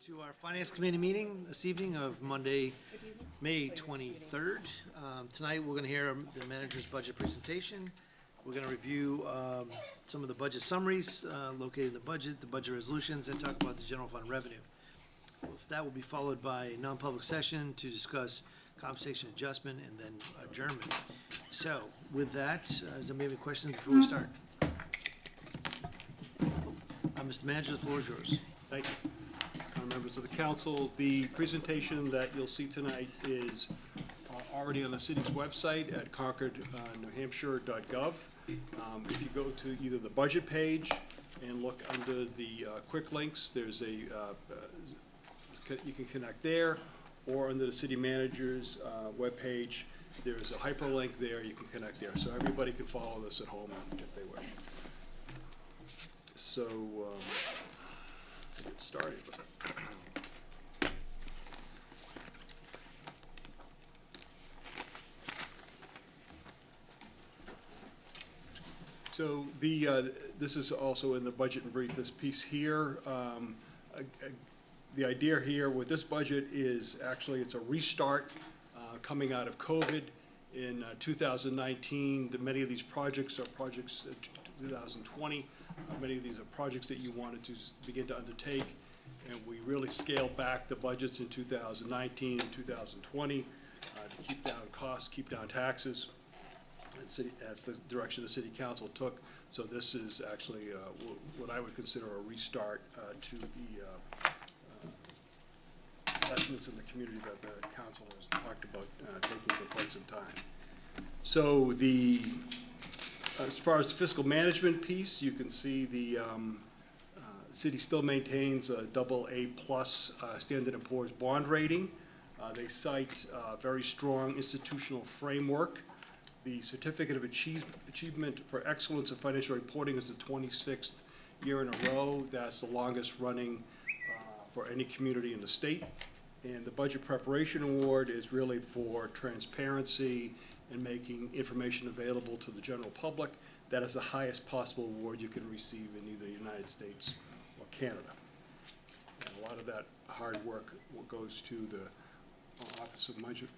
To our Finance Committee meeting this evening of Monday, May 23rd. Tonight we're going to hear the manager's budget presentation. We're going to review some of the budget summaries located in the budget resolutions, and talk about the general fund revenue. That will be followed by a non-public session to discuss compensation adjustment and then adjournment. So with that, is there any questions before we start? Mr. Manager, the floor is yours. Thank you. Members of the council, the presentation that you'll see tonight is already on the city's website at concordnewhampshire.gov. If you go to either the budget page and look under the quick links, there's a you can connect there, or under the city manager's webpage, there's a hyperlink there. You can connect there, so everybody can follow this at home if they wish. So get started. So this is also in the budget and brief. This piece here, the idea here with this budget is actually it's a restart coming out of COVID in 2019. Many of these projects are projects 2020. Many of these are projects that you wanted to begin to undertake, and we really scaled back the budgets in 2019 and 2020 to keep down costs, keep down taxes, as the direction the city council took. So this is actually what I would consider a restart to the investments in the community that the council has talked about taking for quite some time. So as far as the fiscal management piece, you can see the city still maintains a AA+ Standard & Poor's bond rating. They cite a very strong institutional framework. The Certificate of Achievement for Excellence in Financial Reporting is the 26th year in a row. That's the longest running for any community in the state. And the Budget Preparation Award is really for transparency and making information available to the general public. That is the highest possible award you can receive in either the United States or Canada. And a lot of that hard work goes to the Office of Budget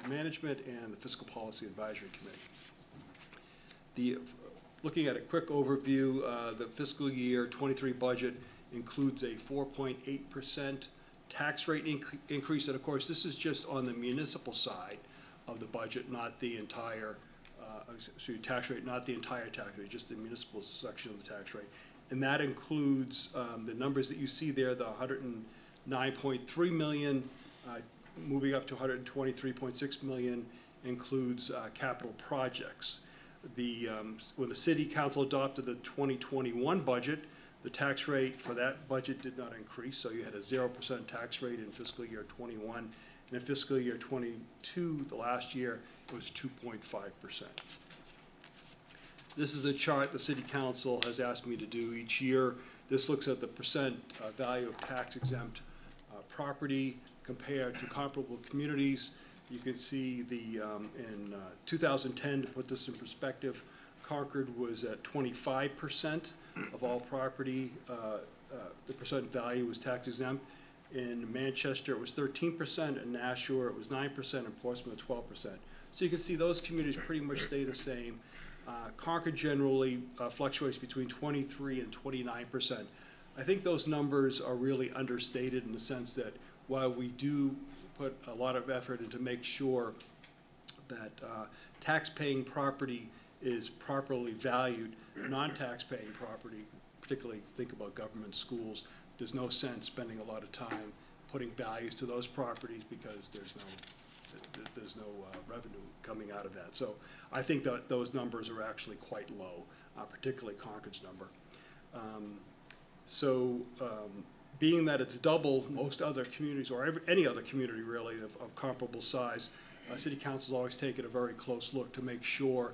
Management and the Fiscal Policy Advisory Committee. Looking at a quick overview, the fiscal year 23 budget includes a 4.8% tax rate increase, and of course this is just on the municipal side of the budget, not the entire tax rate, not the entire tax rate, just the municipal section of the tax rate. And that includes the numbers that you see there, the 109.3 million, moving up to 123.6 million, includes capital projects. When the city council adopted the 2021 budget, the tax rate for that budget did not increase, so you had a 0% tax rate in fiscal year 21. And in fiscal year 22, the last year, it was 2.5%. This is a chart the city council has asked me to do each year. This looks at the percent value of tax-exempt property compared to comparable communities. You can see in 2010, to put this in perspective, Concord was at 25% of all property. The percent value was tax exempt. In Manchester, it was 13%. In Nashua, it was 9%. And Portsmouth, 12%. So you can see those communities pretty much stay the same. Concord generally fluctuates between 23 and 29%. I think those numbers are really understated in the sense that while we do put a lot of effort into make sure that tax-paying property is properly valued, non-tax-paying property, particularly think about government schools, there's no sense spending a lot of time putting values to those properties because there's no revenue coming out of that. So I think that those numbers are actually quite low, particularly Concord's number. Being that it's double most other communities, or any other community really of comparable size, City Council's always taken a very close look to make sure,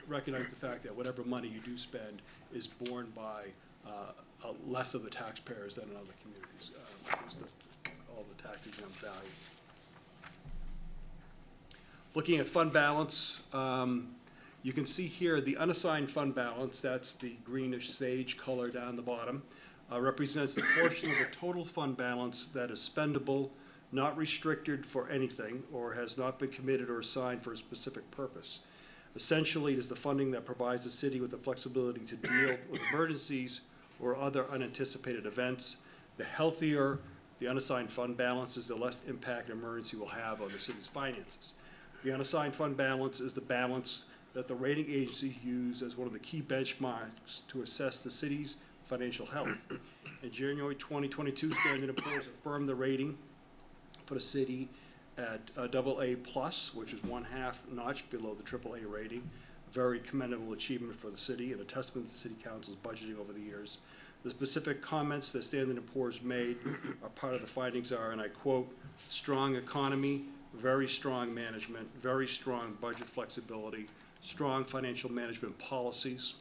recognize the fact that whatever money you do spend is borne by less of the taxpayers than in other communities, all the tax exempt value. Looking at fund balance, you can see here the unassigned fund balance, that's the greenish sage color down the bottom. represents the portion of the total fund balance that is spendable, not restricted for anything, or has not been committed or assigned for a specific purpose. Essentially, it is the funding that provides the city with the flexibility to deal with emergencies or other unanticipated events. The healthier the unassigned fund balance is, the less impact an emergency will have on the city's finances. The unassigned fund balance is the balance that the rating agencies use as one of the key benchmarks to assess the city's financial health. In January 2022, Standard & Poor's affirmed the rating for the city at AA+, which is 1/2 notch below the AAA rating. A very commendable achievement for the city and a testament to the City Council's budgeting over the years. The specific comments that Standard & Poor's made are part of the findings are, and I quote, strong economy, very strong management, very strong budget flexibility, strong financial management policies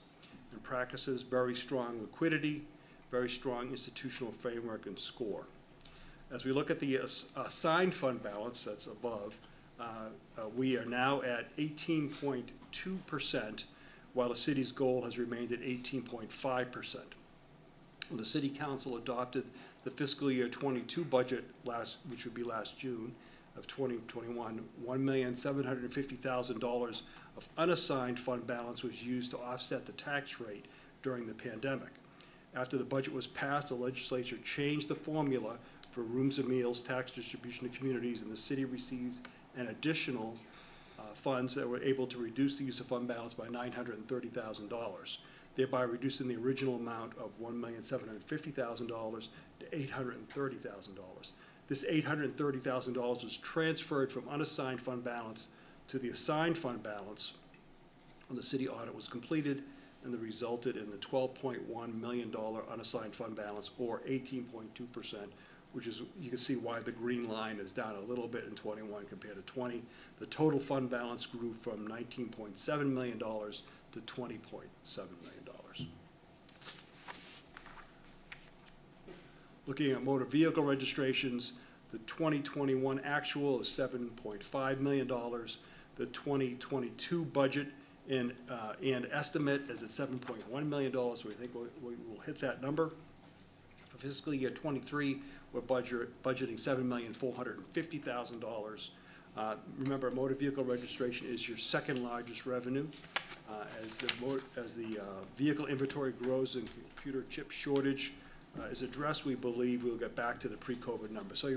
and practices, very strong liquidity, very strong institutional framework and score. As we look at the assigned fund balance that's above, we are now at 18.2%, while the city's goal has remained at 18.5%. When the City Council adopted the fiscal year 22 budget which would be last June of 2021, $1,750,000 of unassigned fund balance was used to offset the tax rate during the pandemic. After the budget was passed, the legislature changed the formula for rooms and meals tax distribution to communities, and the city received an additional funds that were able to reduce the use of fund balance by $930,000, thereby reducing the original amount of $1,750,000 to $830,000. This $830,000 was transferred from unassigned fund balance to the assigned fund balance when the city audit was completed, and that resulted in the $12.1 million unassigned fund balance, or 18.2%, which is, you can see why the green line is down a little bit in 21 compared to 20. The total fund balance grew from $19.7 million to $20.7 million. Looking at motor vehicle registrations, the 2021 actual is $7.5 million. The 2022 budget and estimate is at $7.1 million, so we think we'll hit that number. For fiscal year 23, we're budgeting $7,450,000. Remember, motor vehicle registration is your second largest revenue. As the vehicle inventory grows and computer chip shortage is addressed, we believe we'll get back to the pre-COVID number. So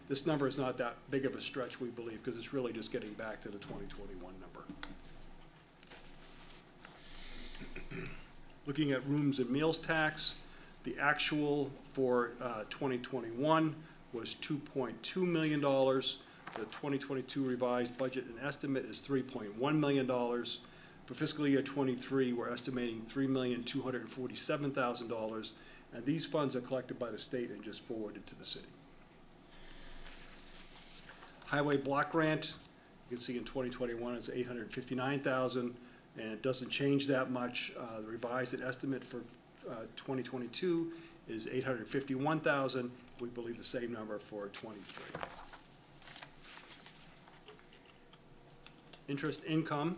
this number is not that big of a stretch, we believe, because it's really just getting back to the 2021 number. Looking at rooms and meals tax, the actual for 2021 was $2.2 million. The 2022 revised budget and estimate is $3.1 million. For fiscal year 23, we're estimating $3,247,000, and these funds are collected by the state and just forwarded to the city. Highway block grant, you can see in 2021 it's $859,000, and it doesn't change that much. The revised estimate for 2022 is $851,000. We believe the same number for 23. Interest income.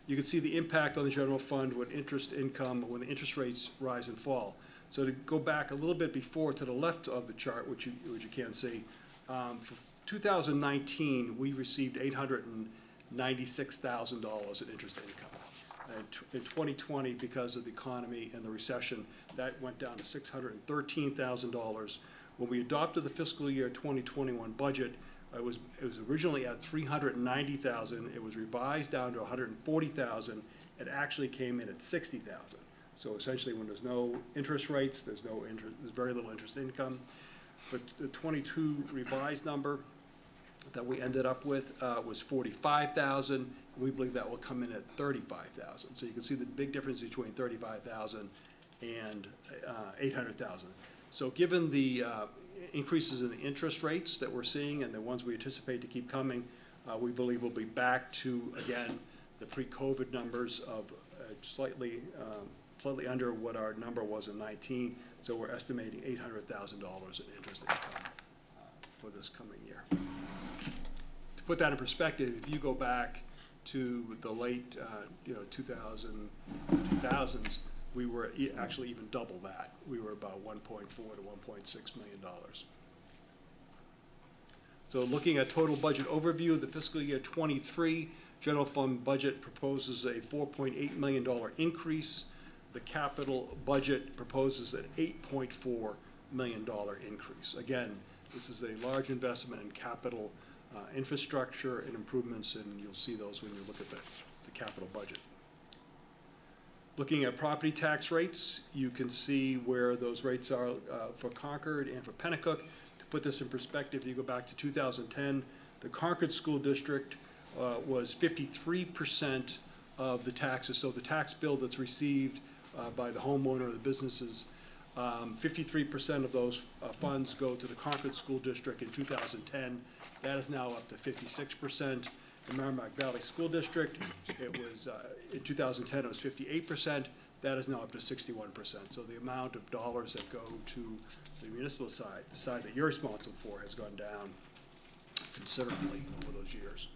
You can see the impact on the general fund when interest income, when the interest rates rise and fall. So to go back a little bit before to the left of the chart, which you can see, for 2019 we received $896,000 in interest income. In 2020, because of the economy and the recession, that went down to $613,000. When we adopted the fiscal year 2021 budget, it was originally at $390,000. It was revised down to $140,000. It actually came in at $60,000. So essentially, when there's no interest rates, there's very little interest income. But the 22 revised number that we ended up with was $45,000. We believe that will come in at $35,000. So you can see the big difference between $35,000 and $800,000. So given the increases in the interest rates that we're seeing and the ones we anticipate to keep coming, we believe we'll be back to, again, the pre-COVID numbers of slightly under what our number was in 19. So we're estimating $800,000 in interest income for this coming year. To put that in perspective, if you go back to the late 2000s, we were actually even double that. We were about $1.4 to $1.6 million. So looking at total budget overview, the fiscal year 23 general fund budget proposes a $4.8 million increase. The capital budget proposes an $8.4 million increase. Again, this is a large investment in capital infrastructure and improvements, and you'll see those when you look at the capital budget. Looking at property tax rates, you can see where those rates are for Concord and for Pennacook. To put this in perspective, you go back to 2010, the Concord School District was 53% of the taxes. So the tax bill that's received by the homeowner or the businesses, 53% of those funds go to the Concord School District in 2010. That is now up to 56%. The Merrimack Valley School District, it was, in 2010, it was 58%. That is now up to 61%. So the amount of dollars that go to the municipal side, the side that you're responsible for, has gone down considerably over those years.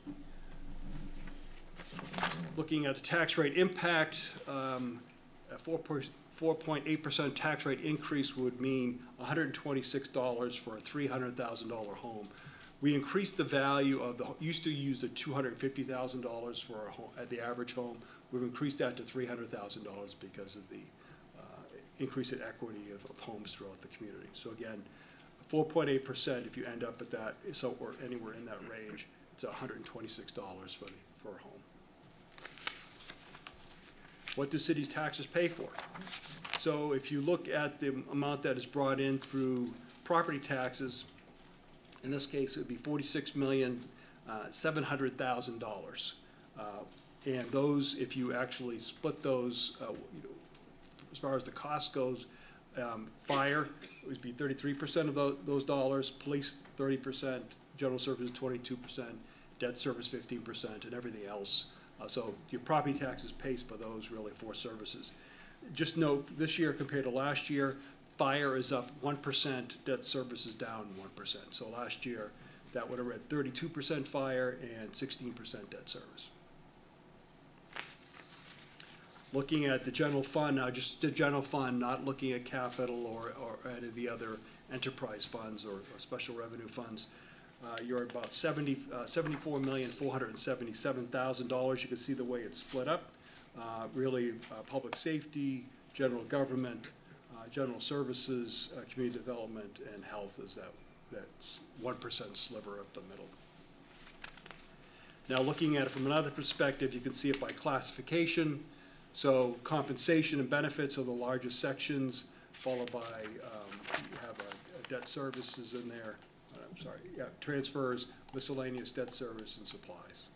Looking at the tax rate impact, a 4.8% tax rate increase would mean $126 for a $300,000 home. We increased the value of the, used to use the $250,000 for a home, at the average home. We've increased that to $300,000 because of the increase in equity of homes throughout the community. So again, 4.8%, if you end up at that, so or anywhere in that range, it's $126 for a home. What do cities' taxes pay for? So if you look at the amount that is brought in through property taxes, in this case, it would be $46,700,000. And those, if you actually split those, you know, as far as the cost goes, fire would be 33% of those dollars, police 30%, general services 22%, debt service 15%, and everything else. So your property taxes pays for those really for services. Just note, this year compared to last year, fire is up 1%, debt service is down 1%. So last year, that would have read 32% fire and 16% debt service. Looking at the general fund, now just the general fund, not looking at capital or any of the other enterprise funds or special revenue funds, you're at about $74,477,000. You can see the way it's split up. Really, public safety, general government, general services, community development, and health is that 1% sliver up the middle. Now looking at it from another perspective, you can see it by classification. So compensation and benefits are the largest sections, followed by, you have a debt services in there, I'm sorry, yeah, transfers, miscellaneous debt service, and supplies.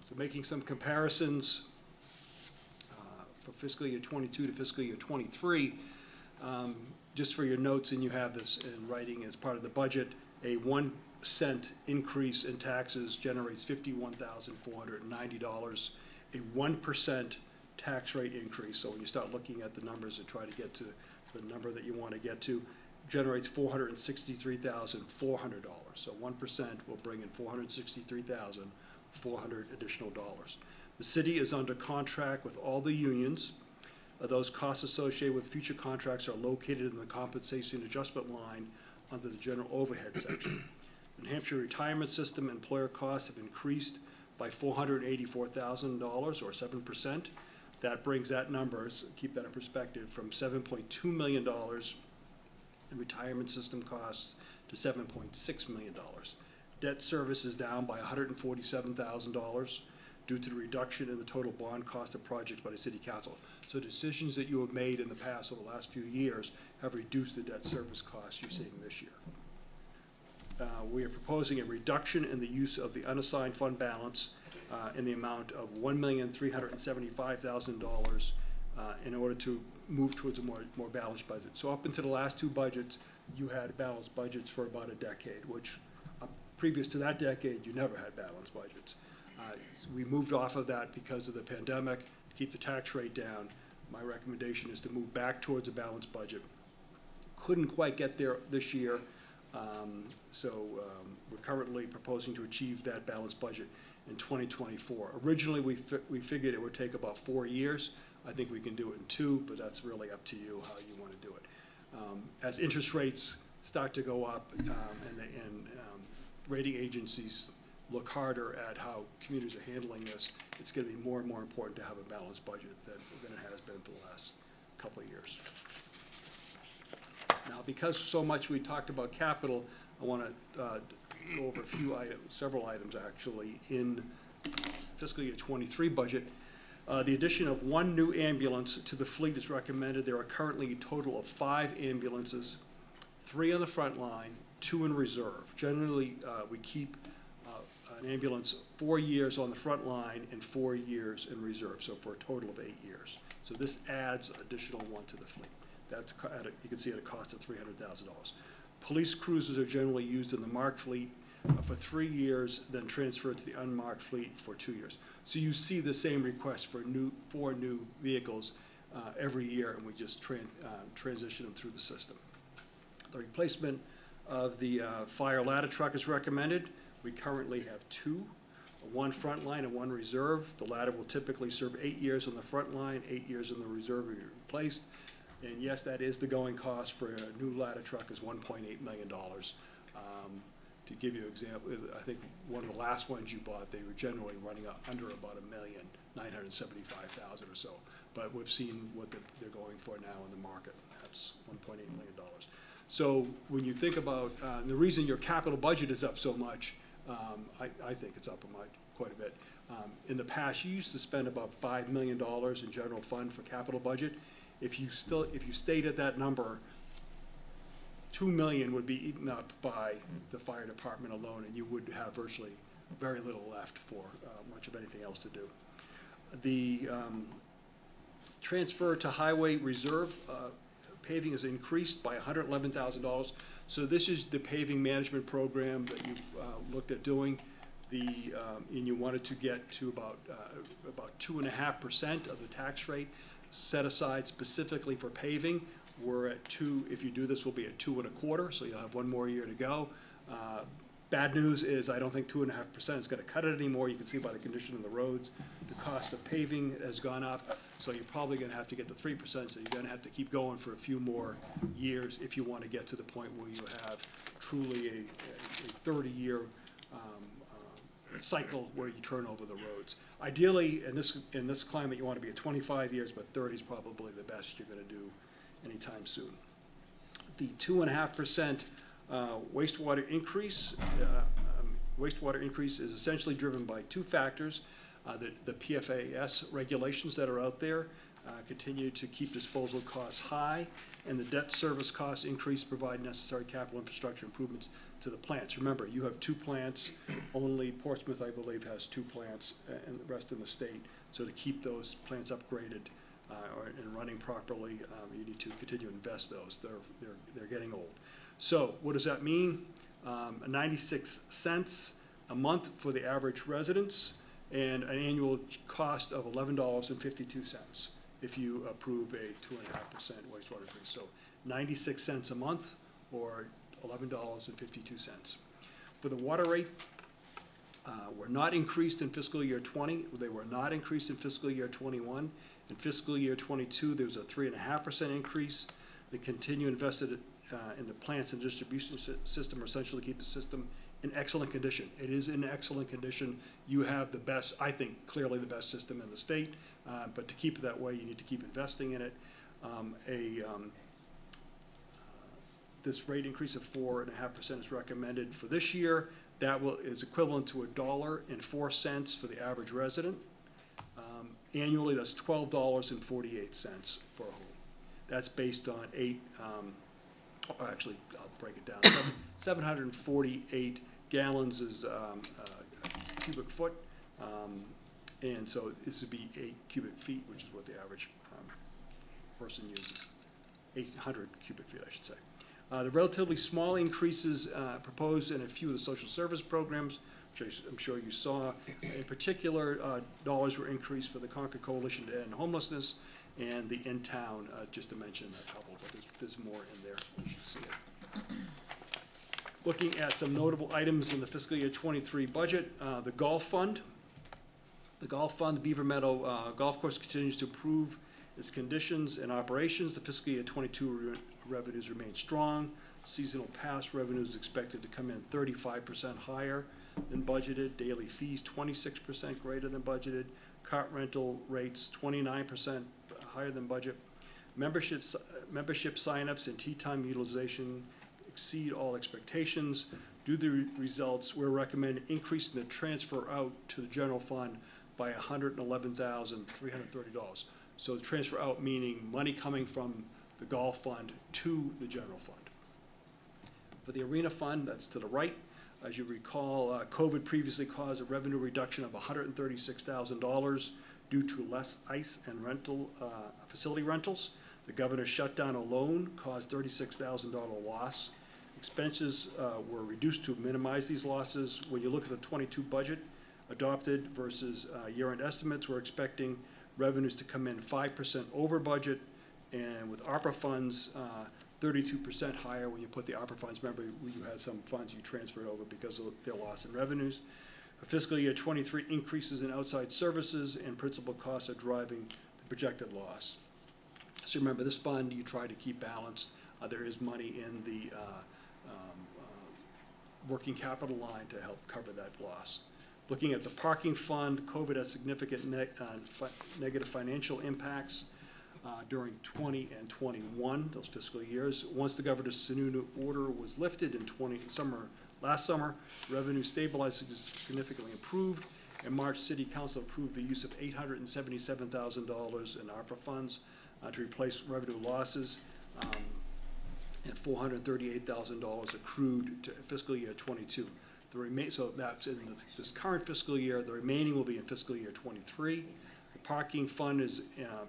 So making some comparisons for fiscal year 22 to fiscal year 23, just for your notes, and you have this in writing as part of the budget, a 1 cent increase in taxes generates $51,490. A 1% tax rate increase, so when you start looking at the numbers and try to get to the number that you want to get to, generates $463,400. So 1% will bring in $463,400 additional dollars. The city is under contract with all the unions. Those costs associated with future contracts are located in the compensation adjustment line under the general overhead section. The New Hampshire retirement system employer costs have increased by $484,000 or 7%. That brings that number, so keep that in perspective, from $7.2 million in retirement system costs to $7.6 million. Debt service is down by $147,000 due to the reduction in the total bond cost of projects by the City Council. So decisions that you have made in the past over the last few years have reduced the debt service costs you're seeing this year. We are proposing a reduction in the use of the unassigned fund balance in the amount of $1,375,000 in order to move towards a more balanced budget. So up until the last two budgets, you had balanced budgets for about a decade, which previous to that decade, you never had balanced budgets. We moved off of that because of the pandemic to keep the tax rate down. My recommendation is to move back towards a balanced budget. Couldn't quite get there this year. So we're currently proposing to achieve that balanced budget in 2024. Originally, we figured it would take about 4 years. I think we can do it in 2, but that's really up to you how you want to do it. As interest rates start to go up and rating agencies look harder at how communities are handling this, it's going to be more and more important to have a balanced budget than it has been for the last couple of years. Now, because so much we talked about capital, I want to go over a few items, several items actually, in fiscal year 23 budget. The addition of 1 new ambulance to the fleet is recommended. There are currently a total of 5 ambulances, 3 on the front line, 2 in reserve. Generally, we keep an ambulance 4 years on the front line and 4 years in reserve, so for a total of 8 years. So this adds additional 1 to the fleet. That's you can see at a cost of $300,000. Police cruisers are generally used in the marked fleet for 3 years, then transferred to the unmarked fleet for 2 years. So you see the same request for 4 new vehicles every year, and we just transition them through the system. The replacement of the fire ladder truck is recommended. We currently have 2, 1 front line and 1 reserve. The ladder will typically serve 8 years on the front line, 8 years in the reserve will be replaced. And yes, that is the going cost for a new ladder truck is $1.8 million. To give you an example, I think one of the last ones you bought, they were generally running under about $1,975,000 or so. But we've seen what they're going for now in the market. That's $1.8 million. So when you think about the reason your capital budget is up so much, I think it's up quite a bit. In the past, you used to spend about $5 million in general fund for capital budget. If you stayed at that number, $2 million would be eaten up by the fire department alone, and you would have virtually very little left for much of anything else to do. The transfer to highway reserve paving is increased by $111,000. So this is the paving management program that you've looked at doing. And you wanted to get to about 2.5% of the tax rate set aside specifically for paving. We're at 2, if you do this, we'll be at 2.25, so you'll have 1 more year to go. Bad news is I don't think 2.5% is going to cut it anymore. You can see by the condition of the roads, the cost of paving has gone up, so you're probably going to have to get to 3%, so you're going to have to keep going for a few more years if you want to get to the point where you have truly a 30-year cycle where you turn over the roads. Ideally, in this climate, you want to be at 25 years, but 30 is probably the best you're going to do anytime soon. The 2.5% wastewater increase is essentially driven by 2 factors. The PFAS regulations that are out there continue to keep disposal costs high, and the debt service costs increase provide necessary capital infrastructure improvements to the plants. Remember, you have 2 plants. Only Portsmouth, I believe, has 2 plants, and the rest in the state. So to keep those plants upgraded and running properly, you need to continue to invest those. They're getting old. So what does that mean? 96 cents a month for the average residents, and an annual cost of $11.52 if you approve a 2.5% wastewater increase. So 96 cents a month or $11.52. For the water rate, were not increased in fiscal year 20. They were not increased in fiscal year 21. In fiscal year 22, there was a 3.5% increase. They continue invested in the plants and distribution system, or essentially keep the system in excellent condition. It is in excellent condition. You have the best, I think, clearly the best system in the state, but to keep it that way, you need to keep investing in it. This rate increase of 4.5% is recommended for this year. That is equivalent to $1.04 for the average resident. Annually, that's $12.48 for a home. That's based on actually, I'll break it down. 748 gallons is a cubic foot, and so this would be 8 cubic feet, which is what the average person uses. 800 cubic feet, I should say. The relatively small increases proposed in a few of the social service programs, which I'm sure you saw. In particular, dollars were increased for the Concord Coalition to End Homelessness and the In-Town, just to mention a couple, but there's more in there. You should see it. Looking at some notable items in the fiscal year 23 budget, the golf fund The Golf Fund, the Beaver Meadow Golf Course continues to improve its conditions and operations. The fiscal year 22 revenues remain strong. Seasonal pass revenues expected to come in 35% higher than budgeted. Daily fees 26% greater than budgeted. Cart rental rates 29% higher than budget. Membership signups and tee time utilization exceed all expectations. Due to the results, we're recommending increasing the transfer out to the general fund by $111,330. So the transfer out meaning money coming from the golf fund to the general fund. For the arena fund, that's to the right. As you recall, COVID previously caused a revenue reduction of $136,000 due to less ice and facility rentals. The governor's shutdown alone caused $36,000 loss. Expenses were reduced to minimize these losses. When you look at the 22 budget adopted versus year-end estimates, we're expecting revenues to come in 5% over budget, and with ARPA funds, 32% higher. When you put the ARPA funds, remember you had some funds you transferred over because of their loss in revenues. For fiscal year 23, increases in outside services and principal costs are driving the projected loss. So remember, this fund you try to keep balanced. There is money in the working capital line to help cover that loss. Looking at the parking fund, COVID has significant negative financial impacts during 20 and 21, those fiscal years. Once the governor's Sununu order was lifted in last summer, revenue stabilized, significantly improved. In March, City Council approved the use of $877,000 in ARPA funds to replace revenue losses, and $438,000 accrued to fiscal year 22. So that's in this current fiscal year. The remaining will be in fiscal year 23. The parking fund is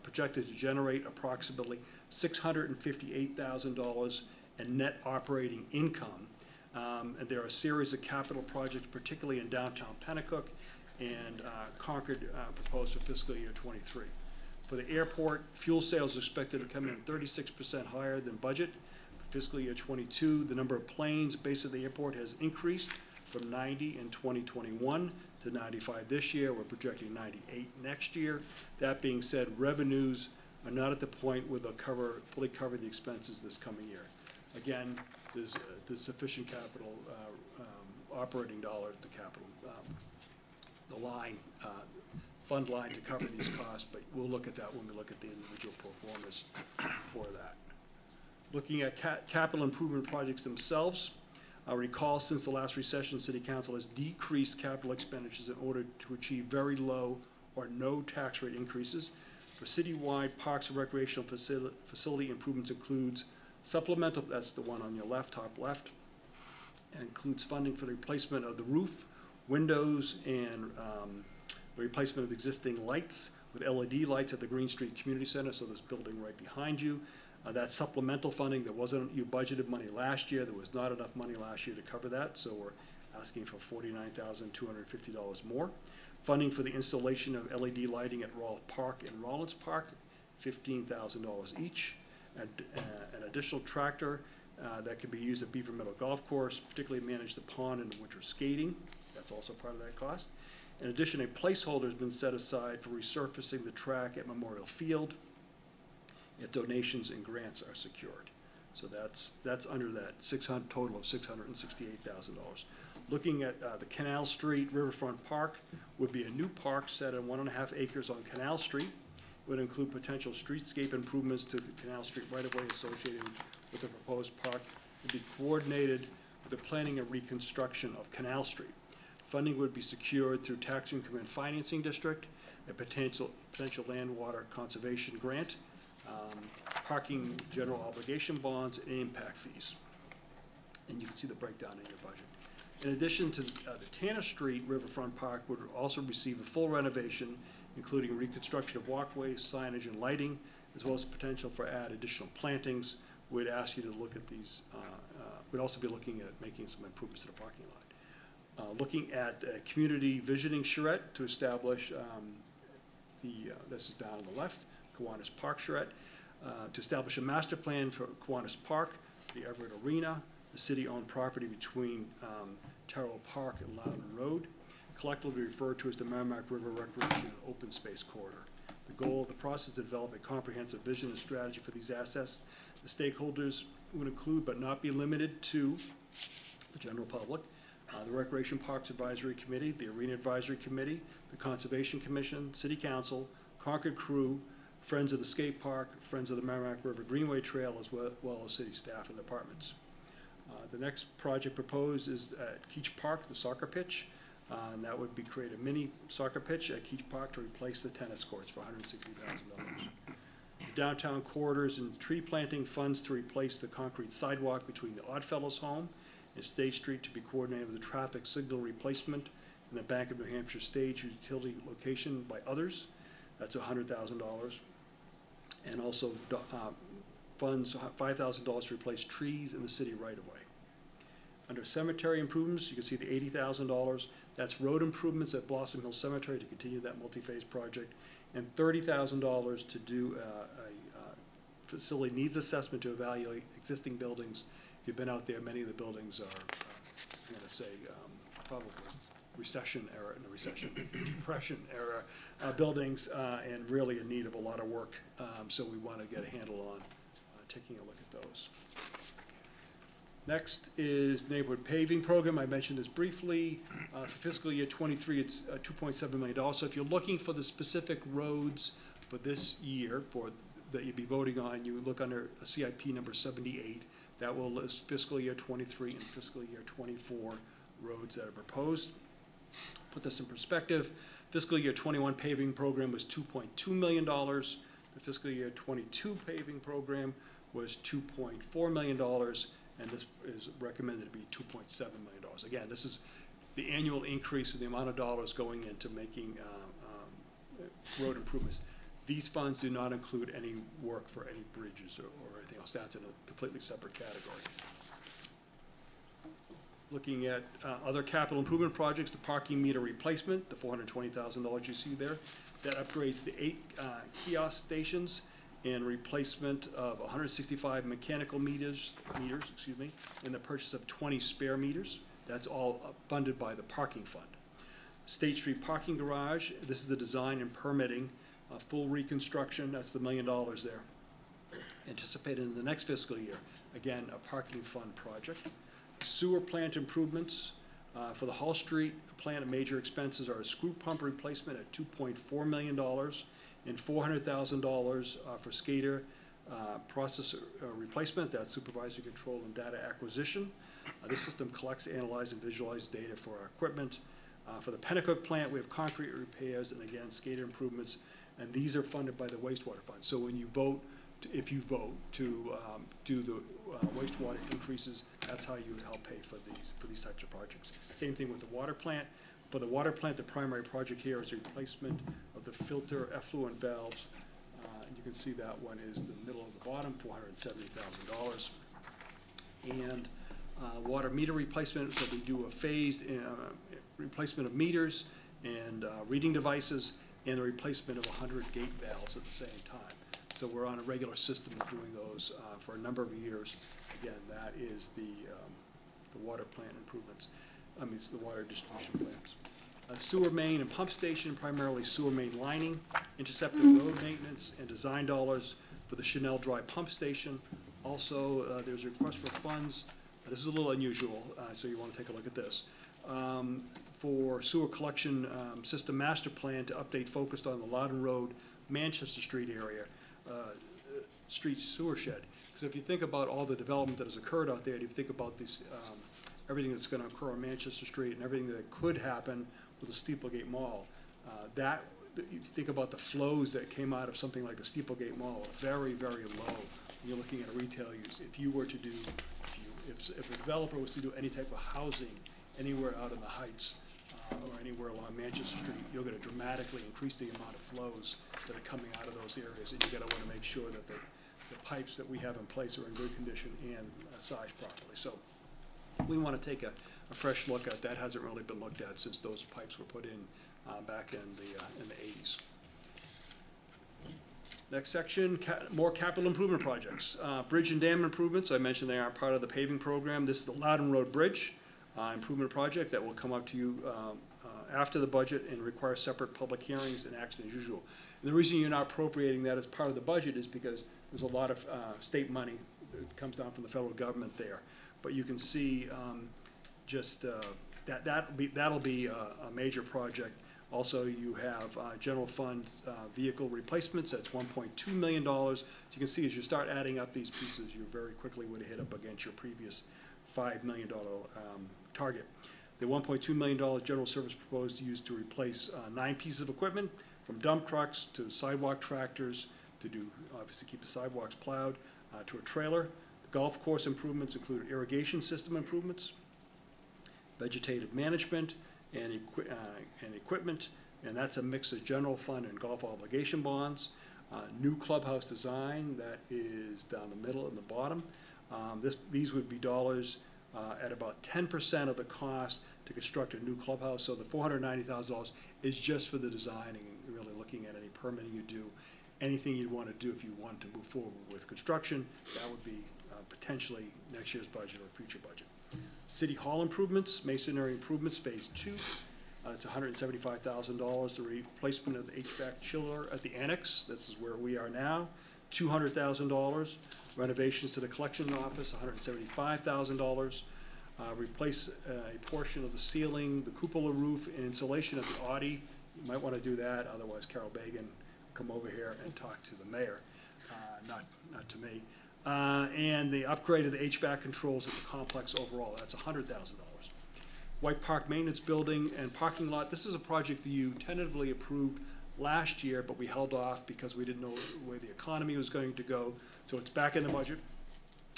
projected to generate approximately $658,000 in net operating income. And there are a series of capital projects, particularly in downtown Pennacook and Concord, proposed for fiscal year 23. For the airport, fuel sales are expected to come in 36% higher than budget. For fiscal year 22, the number of planes based at the airport has increased from 90 in 2021 to 95 this year. We're projecting 98 next year. That being said, revenues are not at the point where they'll fully cover the expenses this coming year. Again, there's sufficient capital, operating dollar at the capital, the line, fund line to cover these costs, but we'll look at that when we look at the individual pro formas for that. Looking at capital improvement projects themselves, recall since the last recession, City Council has decreased capital expenditures in order to achieve very low or no tax rate increases. For citywide parks and recreational facility improvements includes supplemental, that's the one on your left, top left, includes funding for the replacement of the roof, windows, and the replacement of existing lights with LED lights at the Green Street Community Center, so this building right behind you. That's supplemental funding. There wasn't, you budgeted money last year. There was not enough money last year to cover that, so we're asking for $49,250 more. Funding for the installation of LED lighting at Rolfe Park and Rollins Park, $15,000 each. An additional tractor that can be used at Beaver Meadow Golf Course, particularly manage the pond and the winter skating. That's also part of that cost. In addition, a placeholder has been set aside for resurfacing the track at Memorial Field if donations and grants are secured. So that's under that total of $668,000. Looking at the Canal Street Riverfront Park would be a new park set on 1.5 acres on Canal Street. It would include potential streetscape improvements to the Canal Street right-of-way associated with the proposed park. It would be coordinated with the planning and reconstruction of Canal Street. Funding would be secured through tax increment financing district, a potential land water conservation grant, parking general obligation bonds, and impact fees. And you can see the breakdown in your budget. In addition to the Tanner Street Riverfront Park would also receive a full renovation, including reconstruction of walkways, signage, and lighting, as well as potential for additional plantings. We'd ask you to look at these. We'd also be looking at making some improvements to the parking lot. Looking at community visioning charrette to establish this is down on the left, Kiwanis Park charrette, to establish a master plan for Kiwanis Park, the Everett Arena, the city-owned property between Terrell Park and Loudon Road. collectively referred to as the Merrimack River Recreation and Open Space Corridor. The goal of the process is to develop a comprehensive vision and strategy for these assets. The stakeholders would include, but not be limited to, the general public, the Recreation Parks Advisory Committee, the Arena Advisory Committee, the Conservation Commission, City Council, Concord Crew, Friends of the Skate Park, Friends of the Merrimack River Greenway Trail, as well as city staff and departments. The next project proposed is at Keach Park, the soccer pitch. And that would be create a mini soccer pitch at Keach Park to replace the tennis courts for $160,000. The downtown corridors and tree planting funds to replace the concrete sidewalk between the Oddfellows home and State Street to be coordinated with the traffic signal replacement in the Bank of New Hampshire stage utility location by others. That's $100,000. And also funds $5,000 to replace trees in the city right-of-way. Under cemetery improvements, you can see the $80,000. That's road improvements at Blossom Hill Cemetery to continue that multi-phase project, and $30,000 to do a facility needs assessment to evaluate existing buildings. If you've been out there, many of the buildings are, I'm going to say, probably depression era buildings, and really in need of a lot of work. So we want to get a handle on taking a look at those. Next is neighborhood paving program. I mentioned this briefly. For fiscal year 23, it's $2.7 million. So if you're looking for the specific roads for this year that you'd be voting on, you would look under a CIP number 78. That will list fiscal year 23 and fiscal year 24 roads that are proposed. Put this in perspective, fiscal year 21 paving program was $2.2 million. The fiscal year 22 paving program was $2.4 million. And this is recommended to be $2.7 million. Again, this is the annual increase in the amount of dollars going into making road improvements. These funds do not include any work for any bridges or anything else. That's in a completely separate category. Looking at other capital improvement projects, the parking meter replacement, the $420,000 you see there, that upgrades the 8 kiosk stations and replacement of 165 mechanical meters, and the purchase of 20 spare meters. That's all funded by the parking fund. State Street parking garage, this is the design and permitting, full reconstruction, that's the $1 million there. Anticipated in the next fiscal year, again, a parking fund project. Sewer plant improvements for the Hall Street plant, major expenses are a screw pump replacement at $2.4 million. And $400,000 for skater process replacement, that's supervisory control and data acquisition. This system collects, analyzes, and visualizes data for our equipment. For the Pennacook plant, we have concrete repairs and, again, skater improvements, and these are funded by the wastewater fund. So when you vote, if you vote to do the wastewater increases, that's how you would help pay for these types of projects. Same thing with the water plant. For the water plant, the primary project here is the replacement of the filter effluent valves. And you can see that one is the middle of the bottom, $470,000. And water meter replacement, so we do a phased replacement of meters and reading devices, and the replacement of 100 gate valves at the same time. So we're on a regular system of doing those for a number of years. Again, that is the water plant improvements. It's the water distribution plants. Sewer main and pump station, primarily sewer main lining, interceptor road maintenance, and design dollars for the Chanel Dry pump station. Also, there's a request for funds. This is a little unusual, so you want to take a look at this. For sewer collection system master plan to update focused on the Loudon Road, Manchester Street area, street sewer shed. Because if you think about all the development that has occurred out there, and you think about this, everything that's going to occur on Manchester Street and everything that could happen with the Steeplegate Mall, you think about the flows that came out of something like the Steeplegate Mall, very, very low when you're looking at a retail use. If you were to do, if a developer was to do any type of housing anywhere out in the Heights or anywhere along Manchester Street, you're going to dramatically increase the amount of flows that are coming out of those areas, and you're going to want to make sure that the pipes that we have in place are in good condition and sized properly. So we want to take a fresh look at that. Hasn't really been looked at since those pipes were put in back in the 80s. Next section, more capital improvement projects. Bridge and dam improvements, I mentioned they are part of the paving program. This is the Loudon Road Bridge improvement project that will come up to you after the budget and require separate public hearings and action as usual. And the reason you're not appropriating that as part of the budget is because there's a lot of state money that comes down from the federal government there. But you can see that'll be a major project. Also, you have general fund vehicle replacements, that's $1.2 million. So you can see as you start adding up these pieces, you very quickly would hit up against your previous $5 million target. The $1.2 million general service proposed to use to replace 9 pieces of equipment, from dump trucks to sidewalk tractors, to do, obviously keep the sidewalks plowed, to a trailer. The golf course improvements include irrigation system improvements, vegetative management, and equipment, and that's a mix of general fund and golf obligation bonds. New clubhouse design, that is down the middle and the bottom. These would be dollars at about 10% of the cost to construct a new clubhouse. So the $490,000 is just for the designing and really looking at any permitting you do. Anything you'd want to do if you want to move forward with construction, that would be potentially next year's budget or future budget. City Hall improvements, masonry improvements, phase 2. It's $175,000. The replacement of the HVAC chiller at the annex, this is where we are now, $200,000. Renovations to the collection office, $175,000. Replace a portion of the ceiling, the cupola roof, and insulation of the Audi. You might want to do that, otherwise Carol Bagan come over here and talk to the mayor, not to me. And the upgrade of the HVAC controls at the complex overall, that's $100,000. White Park Maintenance Building and Parking Lot, this is a project that you tentatively approved last year, but we held off because we didn't know where the economy was going to go. So it's back in the budget.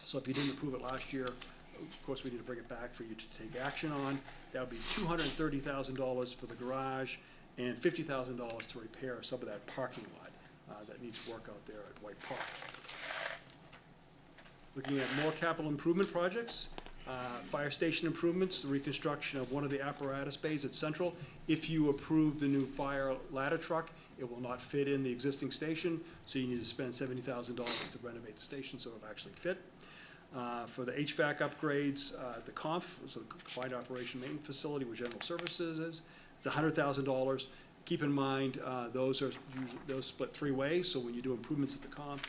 So if you didn't approve it last year, of course we need to bring it back for you to take action on. That would be $230,000 for the garage and $50,000 to repair some of that parking lot that needs work out there at White Park. Looking at more capital improvement projects, fire station improvements, the reconstruction of one of the apparatus bays at Central. If you approve the new fire ladder truck, it will not fit in the existing station, so you need to spend $70,000 to renovate the station so it'll actually fit. For the HVAC upgrades, the CONF, so the Combined Operation Maintenance Facility where General Services is, it's $100,000. Keep in mind, those split 3 ways, so when you do improvements at the CONF,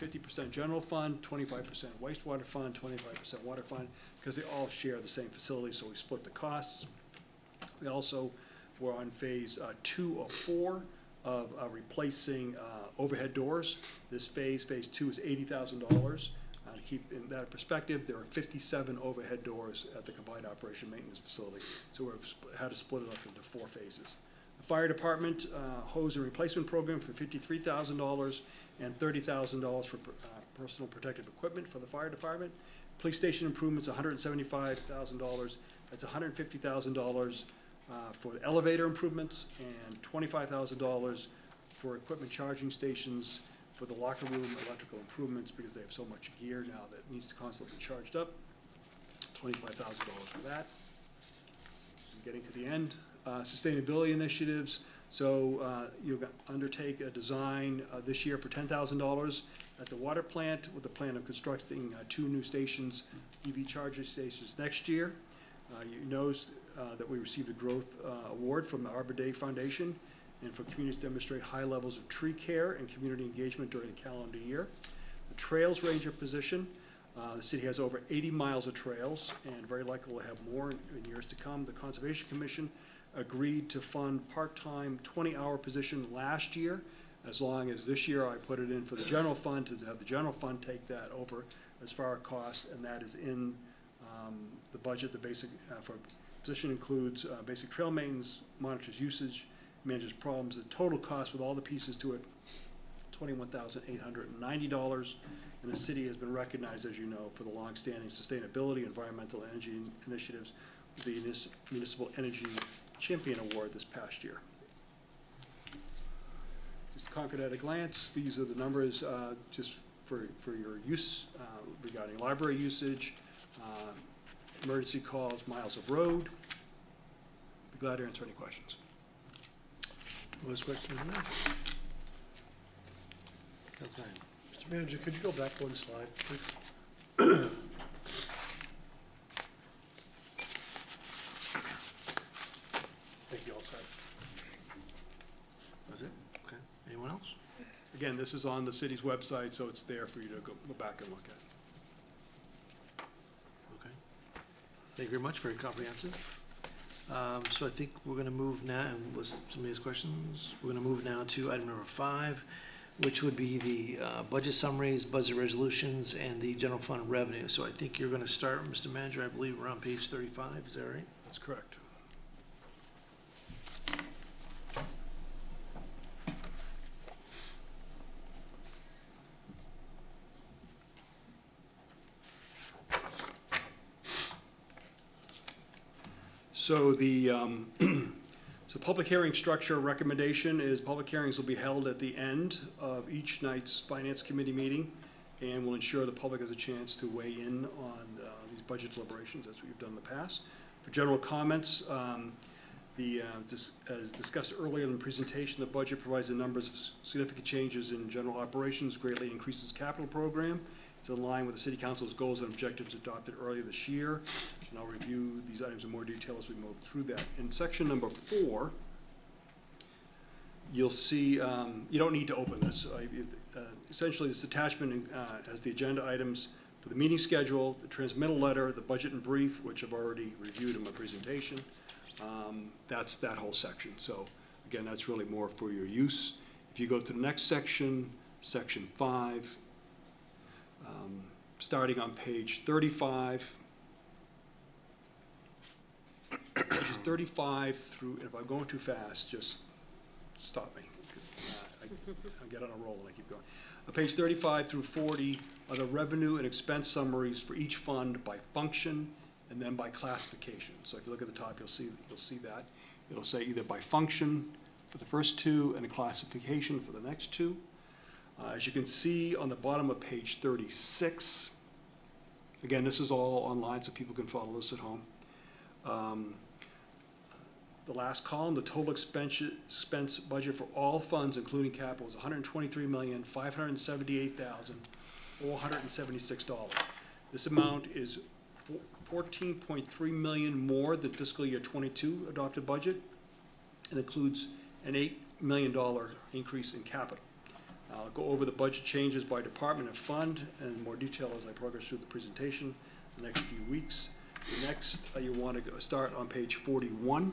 50% general fund, 25% wastewater fund, 25% water fund, because they all share the same facility, so we split the costs. We also were on phase 2 of 4 of replacing overhead doors. This phase 2, is $80,000. To keep in that perspective, there are 57 overhead doors at the Combined Operation Maintenance Facility, so we've had to split it up into 4 phases. The fire department hose and replacement program for $53,000 and $30,000 for personal protective equipment for the fire department. Police station improvements, $175,000. That's $150,000 for elevator improvements and $25,000 for equipment charging stations for the locker room electrical improvements because they have so much gear now that needs to constantly be charged up. $25,000 for that. I'm getting to the end. Sustainability initiatives. So you'll undertake a design this year for $10,000 at the water plant with the plan of constructing 2 new stations, EV charger stations next year. You notice that we received a growth award from the Arbor Day Foundation and for communities to demonstrate high levels of tree care and community engagement during the calendar year. The Trails Ranger position, the city has over 80 miles of trails and very likely will have more in years to come. The Conservation Commission agreed to fund part-time 20-hour position last year, as long as this year I put it in for the general fund to have the general fund take that over as far as cost, and that is in the budget. The basic for position includes basic trail maintenance, monitors usage, manages problems. The total cost with all the pieces to it, $21,890, and the city has been recognized, as you know, for the long-standing sustainability, environmental, energy initiatives, the Municipal Energy Champion Award this past year. Just Concord at a glance, these are the numbers just for your use regarding library usage, emergency calls, miles of road. Be glad to answer any questions. Most questions on that? That's fine. Mr. Manager, could you go back 1 slide, please? this is on the city's website, so it's there for you to go back and look at. Okay. Thank you very much, very comprehensive. So I think we're gonna move now, and list some of these questions. We're gonna move now to item number 5, which would be the budget summaries, budget resolutions, and the general fund revenue. So I think you're gonna start, Mr. Manager, I believe we're on page 35, is that right? That's correct. So the so public hearing structure recommendation is public hearings will be held at the end of each night's Finance Committee meeting, and will ensure the public has a chance to weigh in on these budget deliberations as we've done in the past. For general comments, as discussed earlier in the presentation, the budget provides a number of significant changes in general operations, greatly increases capital program. It's in line with the City Council's goals and objectives adopted earlier this year. And I'll review these items in more detail as we move through that. In section number 4, you'll see, you don't need to open this. Essentially, this attachment has the agenda items for the meeting schedule, the transmittal letter, the budget and brief, which I've already reviewed in my presentation. That's that whole section. So again, that's really more for your use. If you go to the next section, section 5, starting on page 35, pages 35 through, and if I'm going too fast, just stop me, because I get on a roll and I keep going. Page 35 through 40 are the revenue and expense summaries for each fund by function and then by classification. So if you look at the top, you'll see that. It'll say either by function for the first 2 and a classification for the next 2. As you can see on the bottom of page 36, again, this is all online so people can follow this at home. The last column, the total expense budget for all funds, including capital, is $123,578,476. This amount is $14.3 million more than fiscal year 22 adopted budget, and includes an $8 million increase in capital. I'll go over the budget changes by department and fund in more detail as I progress through the presentation in the next few weeks. The next, you want to start on page 41.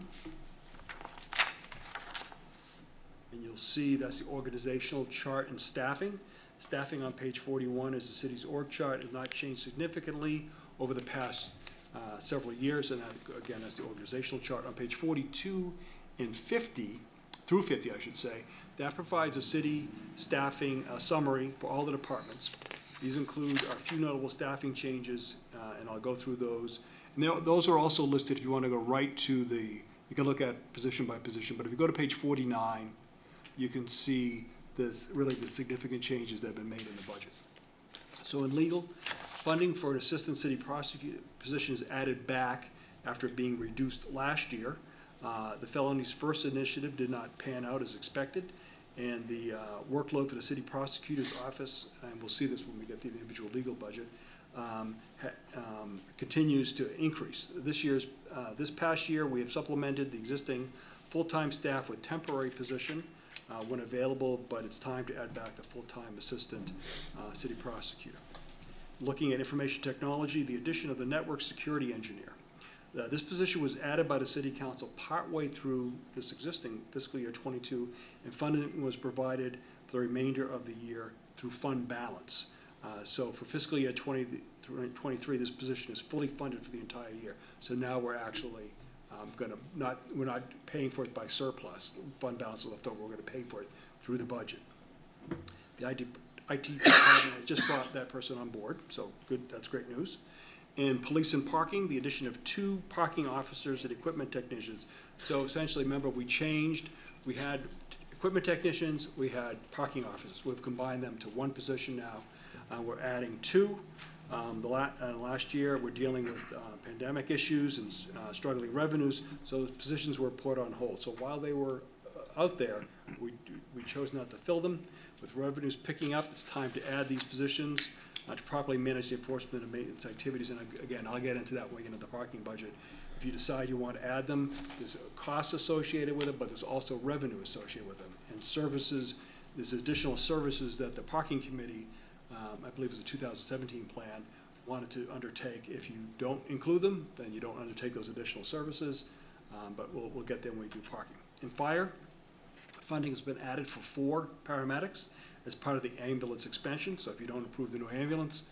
And you'll see that's the organizational chart and staffing. Staffing on page 41 is the city's org chart. Has not changed significantly over the past several years. And that, again, that's the organizational chart. On page 42 and 50, through 50, I should say, that provides a city staffing summary for all the departments. These include a few notable staffing changes, and I'll go through those. And those are also listed if you want to go right to the, you can look at position by position, but if you go to page 49, you can see really the significant changes that have been made in the budget. So in legal, funding for an assistant city prosecutor position is added back after being reduced last year. The felonies first initiative did not pan out as expected, and the workload for the city prosecutor's office, and we'll see this when we get to the individual legal budget, continues to increase. This past year, we have supplemented the existing full-time staff with temporary position when available, but it's time to add back the full-time assistant city prosecutor. Looking at information technology, the addition of the network security engineer. This position was added by the City Council partway through this existing fiscal year 22, and funding was provided for the remainder of the year through fund balance. So for fiscal year 23, this position is fully funded for the entire year. So now we're actually we're not paying for it by surplus. Fund balance is left over. We're going to pay for it through the budget. The IT department has just brought that person on board, so good. That's great news. In police and parking, the addition of 2 parking officers and equipment technicians. So essentially, remember, we changed. We had equipment technicians, we had parking officers. We've combined them to one position now. We're adding 2. Last year, we're dealing with pandemic issues and struggling revenues, so those positions were put on hold. So while they were out there, we chose not to fill them. With revenues picking up, it's time to add these positions to properly manage the enforcement and maintenance activities. And again, I'll get into that when we get into the parking budget. If you decide you want to add them, there's costs associated with it, but there's also revenue associated with them. And services There's additional services that the parking committee, I believe it was a 2017 plan, wanted to undertake. If you don't include them, then you don't undertake those additional services, but we'll get there when we do parking. In fire, funding has been added for 4 paramedics as part of the ambulance expansion. So if you don't approve the new ambulance,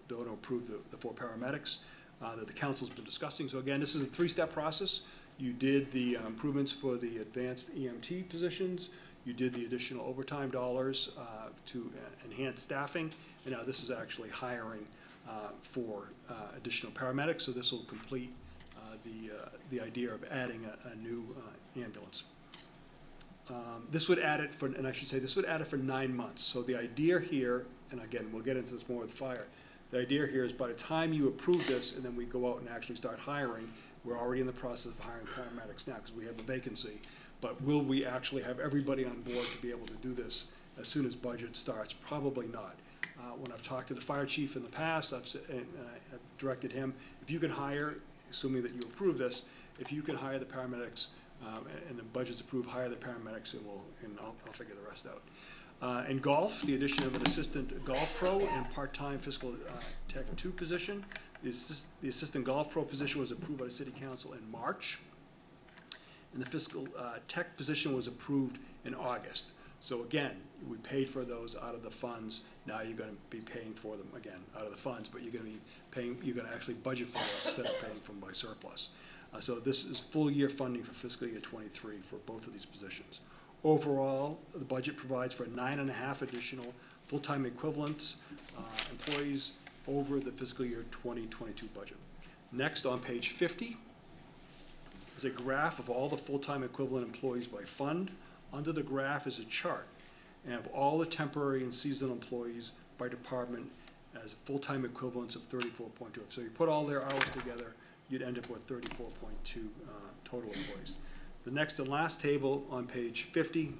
don't approve the 4 paramedics that the council's been discussing. So again, this is a 3-step process. You did the improvements for the advanced EMT positions. You did the additional overtime dollars to enhance staffing. And now this is actually hiring for additional paramedics. So this will complete the idea of adding a new ambulance. This would add it for, and I should say, this would add it for 9 months. So the idea here, and again, we'll get into this more with fire, the idea here is by the time you approve this and then we go out and actually start hiring, we're already in the process of hiring paramedics now because we have a vacancy, but will we actually have everybody on board to be able to do this as soon as budget starts? Probably not. When I've talked to the fire chief in the past, I've directed him, if you can hire, assuming that you approve this, if you can hire the paramedics and the budget's approved, hire the paramedics, and I'll figure the rest out. In golf, the addition of an assistant golf pro and part-time fiscal tech 2 position. The assistant golf pro position was approved by the city council in March, and the fiscal tech position was approved in August. So again, we paid for those out of the funds. Now you're going to be paying for them again out of the funds, but you're going to be paying. You're going to actually budget for those instead of paying for them by surplus. So this is full year funding for fiscal year 23 for both of these positions. Overall, the budget provides for 9.5 additional full-time equivalents employees over the fiscal year 2022 budget. Next, on page 50, is a graph of all the full-time equivalent employees by fund. Under the graph is a chart and of all the temporary and seasonal employees by department as full-time equivalents of 34.2. So you put all their hours together, you'd end up with 34.2 total employees. The next and last table on page 50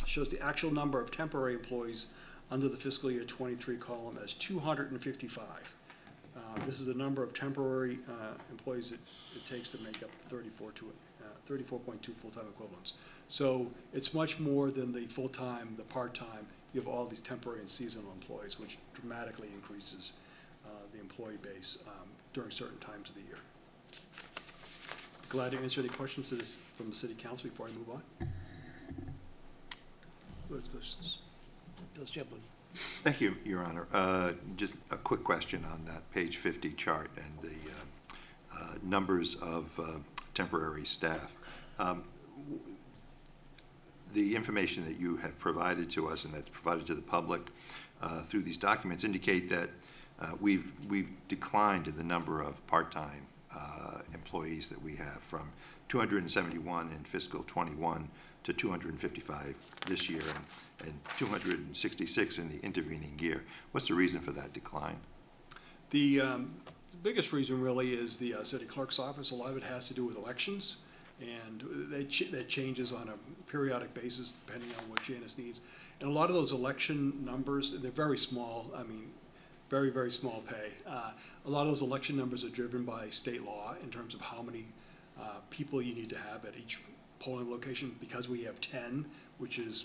shows the actual number of temporary employees under the fiscal year 23 column as 255. This is the number of temporary employees it takes to make up 34.2 full-time equivalents. So it's much more than the full-time, the part-time. You have all these temporary and seasonal employees, which dramatically increases the employee base during certain times of the year. Glad to answer any questions to this from the city council before I move on. Bill Sheplin. Thank you, Your Honor. Just a quick question on that page 50 chart and the numbers of temporary staff. The information that you have provided to us and that's provided to the public through these documents indicate that we've declined in the number of part-time employees that we have from 271 in fiscal 21 to 255 this year and 266 in the intervening year. What's the reason for that decline? The biggest reason really is the city clerk's office. A lot of it has to do with elections, and that changes on a periodic basis depending on what Janice needs. And a lot of those election numbers, they're very small. I mean, very, very small pay. A lot of those election numbers are driven by state law in terms of how many people you need to have at each polling location. Because we have 10, which is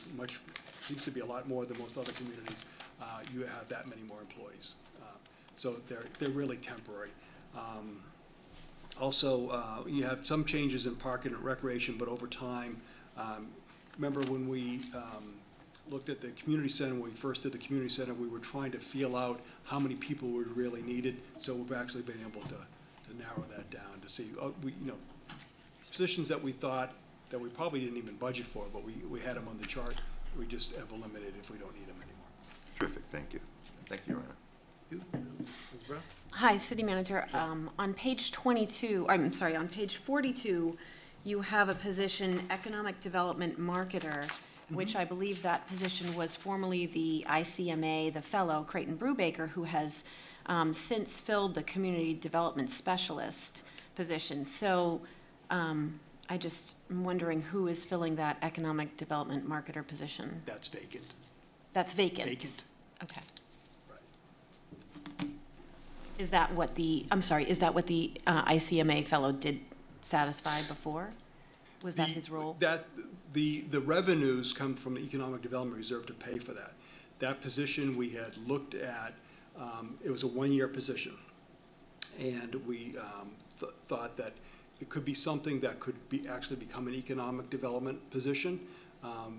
seems to be a lot more than most other communities, you have that many more employees. So they're really temporary. Also, you have some changes in parking and recreation, but over time, remember when we looked at the community center, when we first did the community center, we were trying to feel out how many people were really needed. So we've actually been able to narrow that down to see, positions that we thought that we probably didn't even budget for, but we had them on the chart. We just have eliminated if we don't need them anymore. Terrific, thank you. Thank you, Your Honor. Ms. Brown? Hi, City Manager. On page 22, I'm sorry, on page 42, you have a position, Economic Development Marketer, which I believe that position was formerly the ICMA, the fellow, Creighton Brubaker, who has since filled the Community Development Specialist position. So I just am wondering who is filling that Economic Development Marketer position? That's vacant. That's vacant? Vacant. Okay. Right. Is that what the ICMA fellow did satisfy before? Was that his role? That The revenues come from the Economic Development Reserve to pay for that. That position we had looked at, it was a one-year position. And we thought that it could be something that could actually become an economic development position.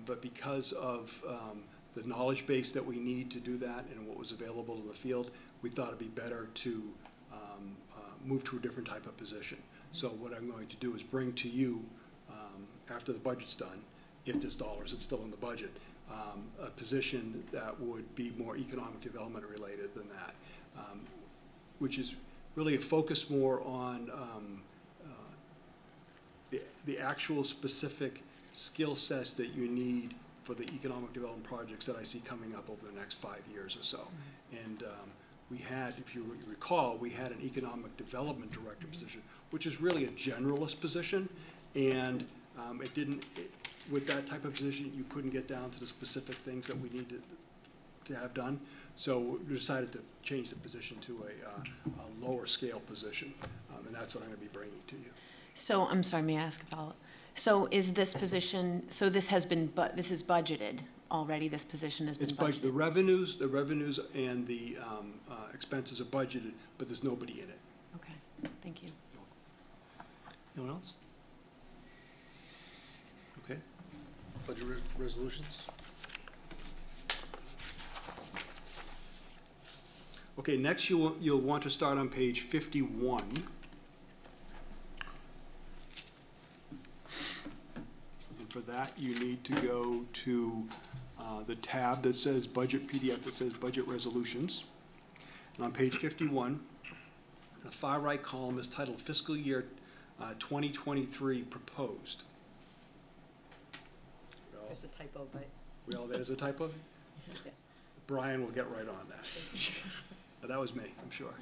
But because of the knowledge base that we need to do that and what was available in the field, we thought it'd be better to move to a different type of position. So what I'm going to do is bring to you, after the budget's done, if there's dollars, it's still in the budget, a position that would be more economic development related than that, which is really a focus more on the actual specific skill sets that you need for the economic development projects that I see coming up over the next 5 years or so. And we had, if you recall, we had an economic development director position, which is really a generalist position, and with that type of position, you couldn't get down to the specific things that we needed to have done. So we decided to change the position to a lower scale position, and that's what I'm going to be bringing to you. So, I'm sorry, may I ask a follow-up? So is this position, so this has been, this is budgeted already, this position has been It's budgeted? The revenues and the expenses are budgeted, but there's nobody in it. Okay, thank you. Anyone else? Okay. Budget resolutions? Okay, next you'll want to start on page 51. And for that, you need to go to the tab that says Budget PDF that says Budget Resolutions. And on page 51, the far right column is titled Fiscal Year 2023 Proposed. There's a typo, but. Well, there's a typo? Brian will get right on that. That was me, I'm sure.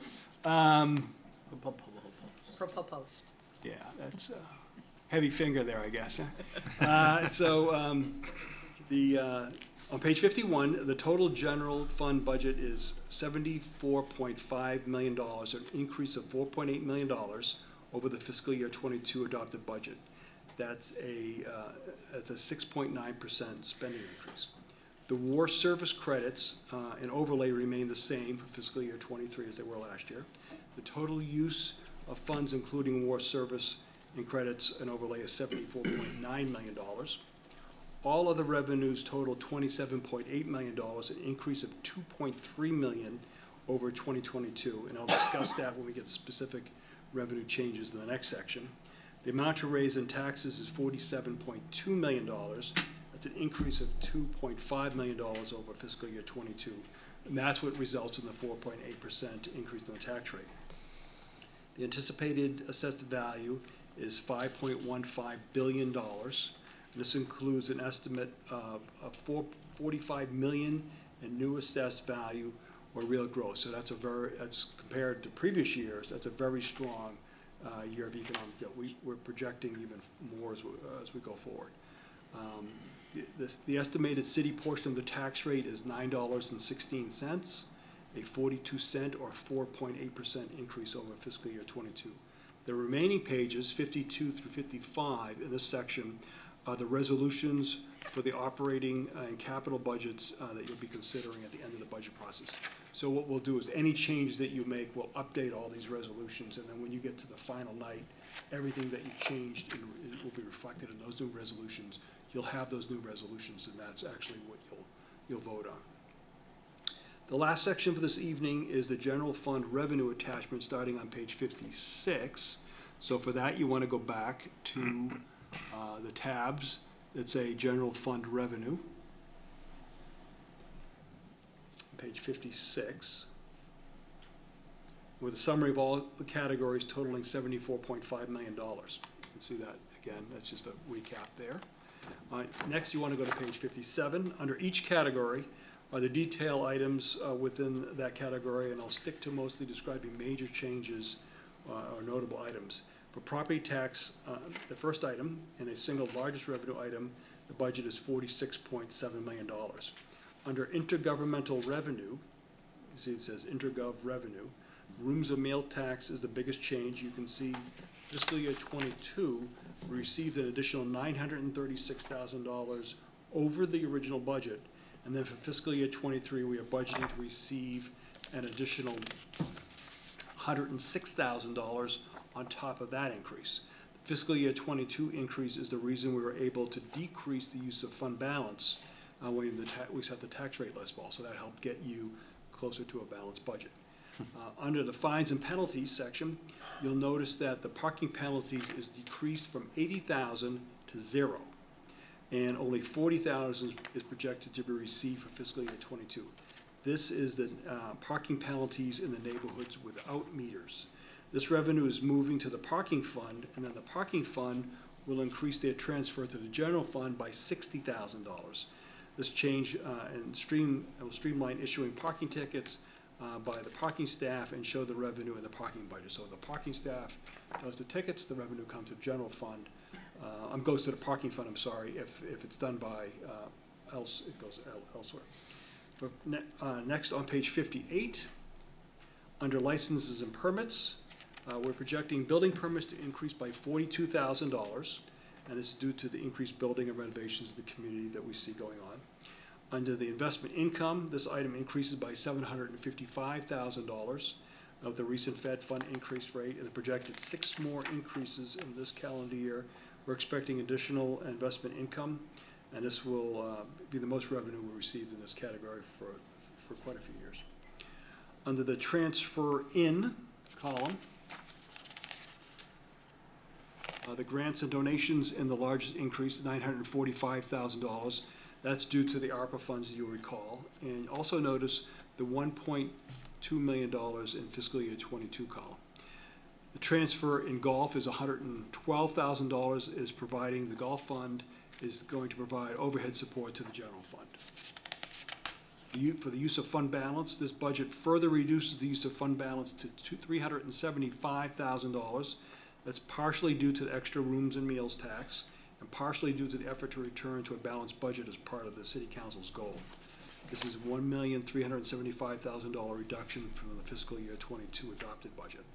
Proposed. Yeah, that's a heavy finger there, I guess. On page 51, the total general fund budget is $74.5 million, an increase of $4.8 million over the fiscal year 22 adopted budget. That's a 6.9% spending increase. The war service credits and overlay remain the same for fiscal year 23 as they were last year. The total use of funds, including war service and credits and overlay, is $74.9 million. All other revenues total $27.8 million, an increase of $2.3 million over 2022. And I'll discuss that when we get specific revenue changes in the next section. The amount to raise in taxes is $47.2 million. That's an increase of $2.5 million over fiscal year 22. And that's what results in the 4.8% increase in the tax rate. The anticipated assessed value is $5.15 billion. And this includes an estimate of $45 million in new assessed value or real growth. So that's compared to previous years, that's a very strong year of economic growth. We're projecting even more as we go forward. The estimated city portion of the tax rate is $9.16, a 42-cent or 4.8% increase over fiscal year 22. The remaining pages, 52 through 55 in this section, are the resolutions for the operating and capital budgets that you'll be considering at the end of the budget process. So what we'll do is any change that you make, we'll update all these resolutions, and then when you get to the final night, everything that you changed will be reflected in those new resolutions. You'll have those new resolutions, and that's actually what you'll vote on. The last section for this evening is the general fund revenue attachment starting on page 56. So for that, you want to go back to the tabs that say general fund revenue. Page 56. With a summary of all the categories totaling $74.5 million. You can see that again, that's just a recap there. Next, you want to go to page 57. Under each category are the detail items within that category, and I'll stick to mostly describing major changes or notable items. For property tax, the first item and a single largest revenue item, the budget is $46.7 million. Under intergovernmental revenue, you see it says intergov revenue, Rooms and meal tax is the biggest change. You can see fiscal year '22, we received an additional $936,000 over the original budget. And then for fiscal year '23, we are budgeting to receive an additional $106,000 on top of that increase. Fiscal year '22 increase is the reason we were able to decrease the use of fund balance when we set the tax rate last fall. So that helped get you closer to a balanced budget. Under the fines and penalties section, you'll notice that the parking penalties is decreased from 80,000 to 0. And only 40,000 is projected to be received for fiscal year '22. This is the parking penalties in the neighborhoods without meters. This revenue is moving to the parking fund, and then the parking fund will increase their transfer to the general fund by $60,000. This change will streamline issuing parking tickets by the parking staff and show the revenue in the parking budget. So the parking staff does the tickets, the revenue comes to the general fund. Goes to the parking fund, I'm sorry, if it's done by it goes elsewhere. Next, on page 58, under licenses and permits, we're projecting building permits to increase by $42,000, and it's due to the increased building and renovations of the community that we see going on. Under the investment income, this item increases by $755,000 of the recent Fed fund increase rate, and the projected 6 more increases in this calendar year. We're expecting additional investment income, and this will be the most revenue we received in this category for quite a few years. Under the transfer in column, the grants and donations in the largest increase, $945,000. That's due to the ARPA funds, you'll recall. And also notice the $1.2 million in fiscal year '22 column. The transfer in golf is $112,000, is providing the golf fund is going to provide overhead support to the general fund. For the use of fund balance, this budget further reduces the use of fund balance to $375,000. That's partially due to the extra rooms and meals tax, and partially due to the effort to return to a balanced budget as part of the City Council's goal. This is $1,375,000 reduction from the fiscal year '22 adopted budget.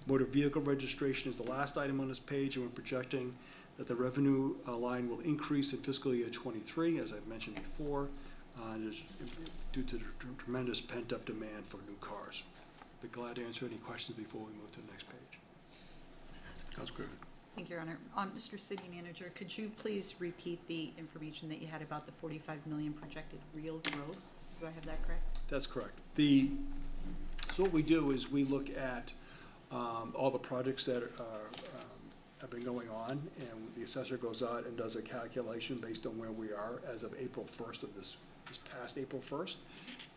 Motor vehicle registration is the last item on this page, and we're projecting that the revenue line will increase in fiscal year '23, as I've mentioned before, due to the tremendous pent-up demand for new cars. Be glad to answer any questions before we move to the next page. Council Griffin. Thank you, Your Honor. Mr. City Manager, could you please repeat the information that you had about the 45 million projected real growth? Do I have that correct? That's correct. So what we do is we look at all the projects that have been going on, and the assessor goes out and does a calculation based on where we are as of April 1st of this past April 1st.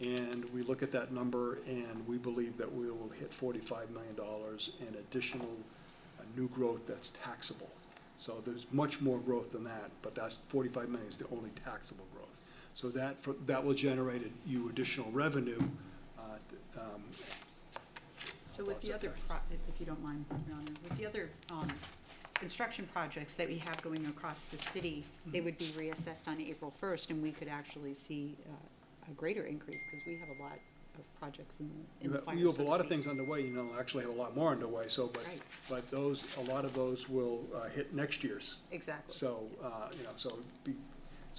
And we look at that number, and we believe that we will hit $45 million in additional new growth that's taxable. So there's much more growth than that, but that's $45 million is the only taxable growth. So that will generate you additional revenue. So with the other, if you don't mind, Your Honor, with the other construction projects that we have going across the city, they would be reassessed on April 1st, and we could actually see a greater increase because we have a lot of projects in the fire. We have a lot of things underway, actually have a lot more underway, so, Right. but a lot of those will hit next year's. Exactly. So, so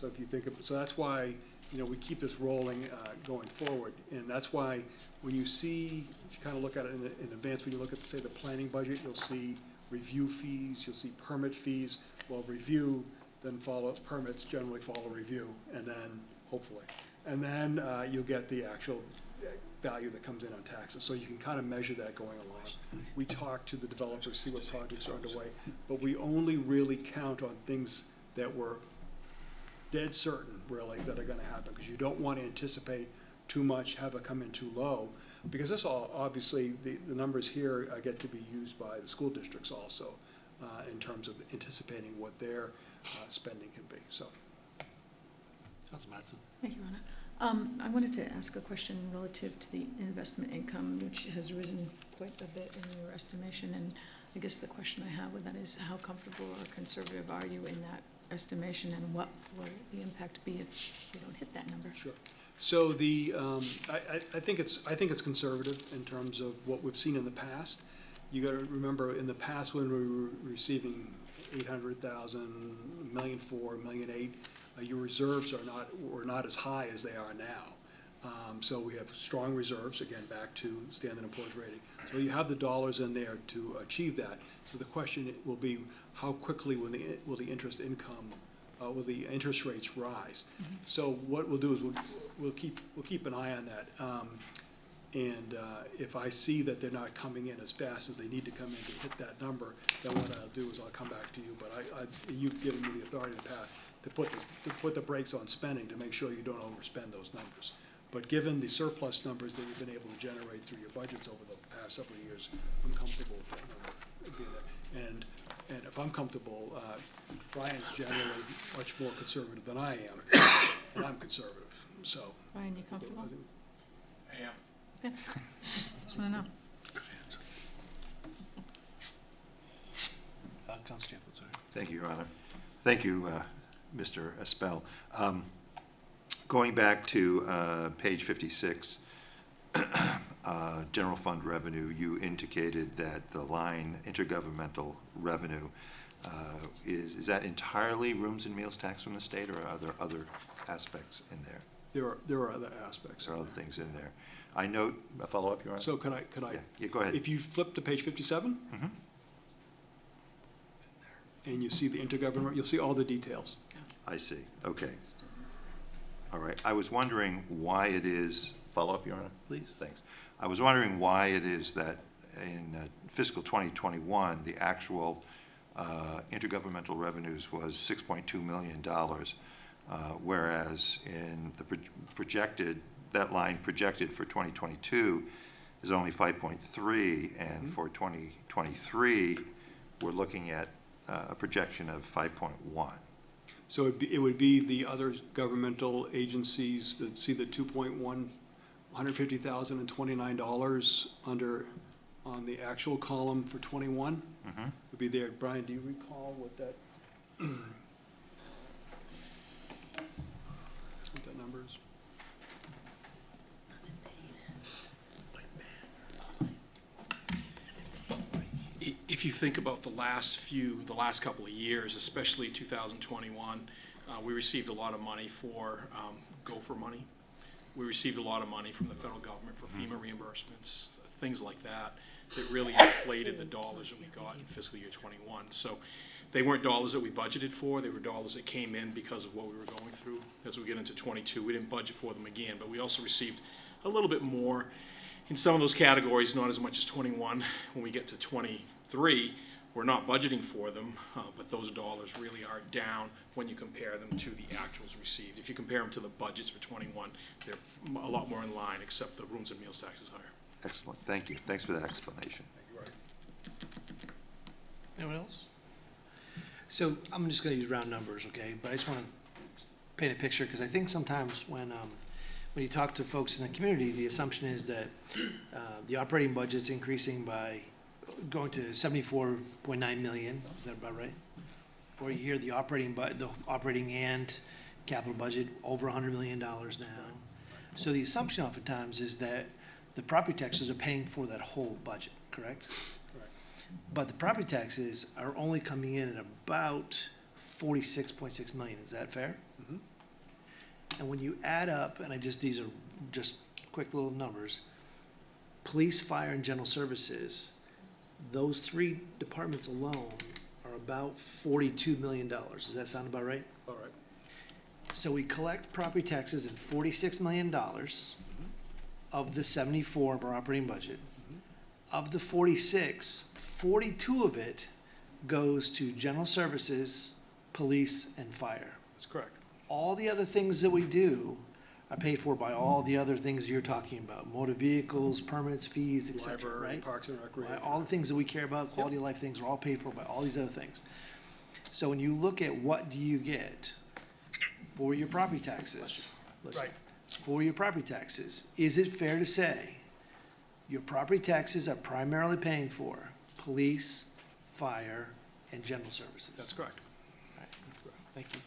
if you think of, so that's why, we keep this rolling, going forward. And that's why when you see, if you kind of look at it in advance, when you look at, say, the planning budget, you'll see review fees, you'll see permit fees. Well, review then permits generally follow review, and then, hopefully. And then you'll get the actual value that comes in on taxes. So you can kind of measure that going along. We talk to the developers, see what projects are underway, but we only really count on things that we're dead certain, really, that are going to happen, because you don't want to anticipate too much, have it come in too low, because this all, obviously, the numbers here get to be used by the school districts also, in terms of anticipating what their spending can be, so. Council Madsen. Thank you, Ronna. I wanted to ask a question relative to the investment income, which has risen quite a bit in your estimation, and I guess the question I have with that is how comfortable or conservative are you in that estimation, and what will the impact be if you don't hit that number? Sure. So I think it's conservative in terms of what we've seen in the past. You got to remember, in the past, when we were receiving 800,000, $1.4 million, $1.8 million, your reserves were not as high as they are now. So we have strong reserves, again, back to Standard & Poor's rating. So you have the dollars in there to achieve that. So the question will be, how quickly will the interest income, will the interest rates rise? So what we'll do is we'll keep an eye on that. And if I see that they're not coming in as fast as they need to come in to hit that number, then what I'll do is I'll come back to you. But you've given me the authority to put the brakes on spending to make sure you don't overspend those numbers. But given the surplus numbers that you've been able to generate through your budgets over the past several years, I'm comfortable with that number being there. And if I'm comfortable, Brian's generally much more conservative than I am, and I'm conservative, so. Brian, you comfortable? I am. Yeah. Just want to know. Council Chambliss, sorry. Thank you, Your Honor. Thank you, Mr. Espel. Going back to page 56, general fund revenue, you indicated that the line intergovernmental revenue, is that entirely rooms and meals tax from the state, or are there other aspects in there? There are other aspects. There are other things in there. I note, a follow-up, Your Honor? So could I? Yeah, go ahead. If you flip to page 57, and you see the intergovernmental, you'll see all the details. I see, okay. All right, I was wondering why it is, follow-up, Your Honor? Please. Thanks. I was wondering why it is that in fiscal 2021, the actual intergovernmental revenues was $6.2 million, whereas in the projected, that line projected for 2022 is only 5.3, and for 2023, we're looking at a projection of 5.1. So it would be the other governmental agencies that see the $150,029 on the actual column for 21. Would be there. Brian, do you recall what that number is? If you think about the last couple of years, especially 2021, we received a lot of money for gopher money. We received a lot of money from the federal government for FEMA reimbursements, things like that, that really inflated the dollars that we got in fiscal year 21. So they weren't dollars that we budgeted for, they were dollars that came in because of what we were going through. As we get into 22, we didn't budget for them again, but we also received a little bit more in some of those categories, not as much as 21. When we get to 23, we're not budgeting for them, but those dollars really are down when you compare them to the actuals received. If you compare them to the budgets for 21, they're a lot more in line, except the rooms and meals tax is higher. Excellent, thank you. Thanks for that explanation. Anyone else? So I'm just going to use round numbers, okay? But I just want to paint a picture, because I think sometimes when you talk to folks in the community, the assumption is that the operating budget's increasing by going to 74.9 million. Is that about right? Or you hear the operating and capital budget over $100 million now. So the assumption oftentimes is that the property taxes are paying for that whole budget, correct? Correct. But the property taxes are only coming in at about 46.6 million. Is that fair? And when you add up, and these are just quick little numbers, police, fire, and general services, those three departments alone are about $42 million. Does that sound about right? All right. So we collect property taxes in $46 million of the 74 of our operating budget. Of the 46, 42 of it goes to general services, police, and fire. That's correct. All the other things that we do are paid for by all the other things you're talking about: motor vehicles, permits, fees, et cetera, Library, right? Parks and Recreation. Right, all the things that we care about, quality of life things, are all paid for by all these other things. So when you look at what do you get for your property taxes, listen, Right. for your property taxes, is it fair to say your property taxes are primarily paying for police, fire, and general services? That's correct. All right. Thank you.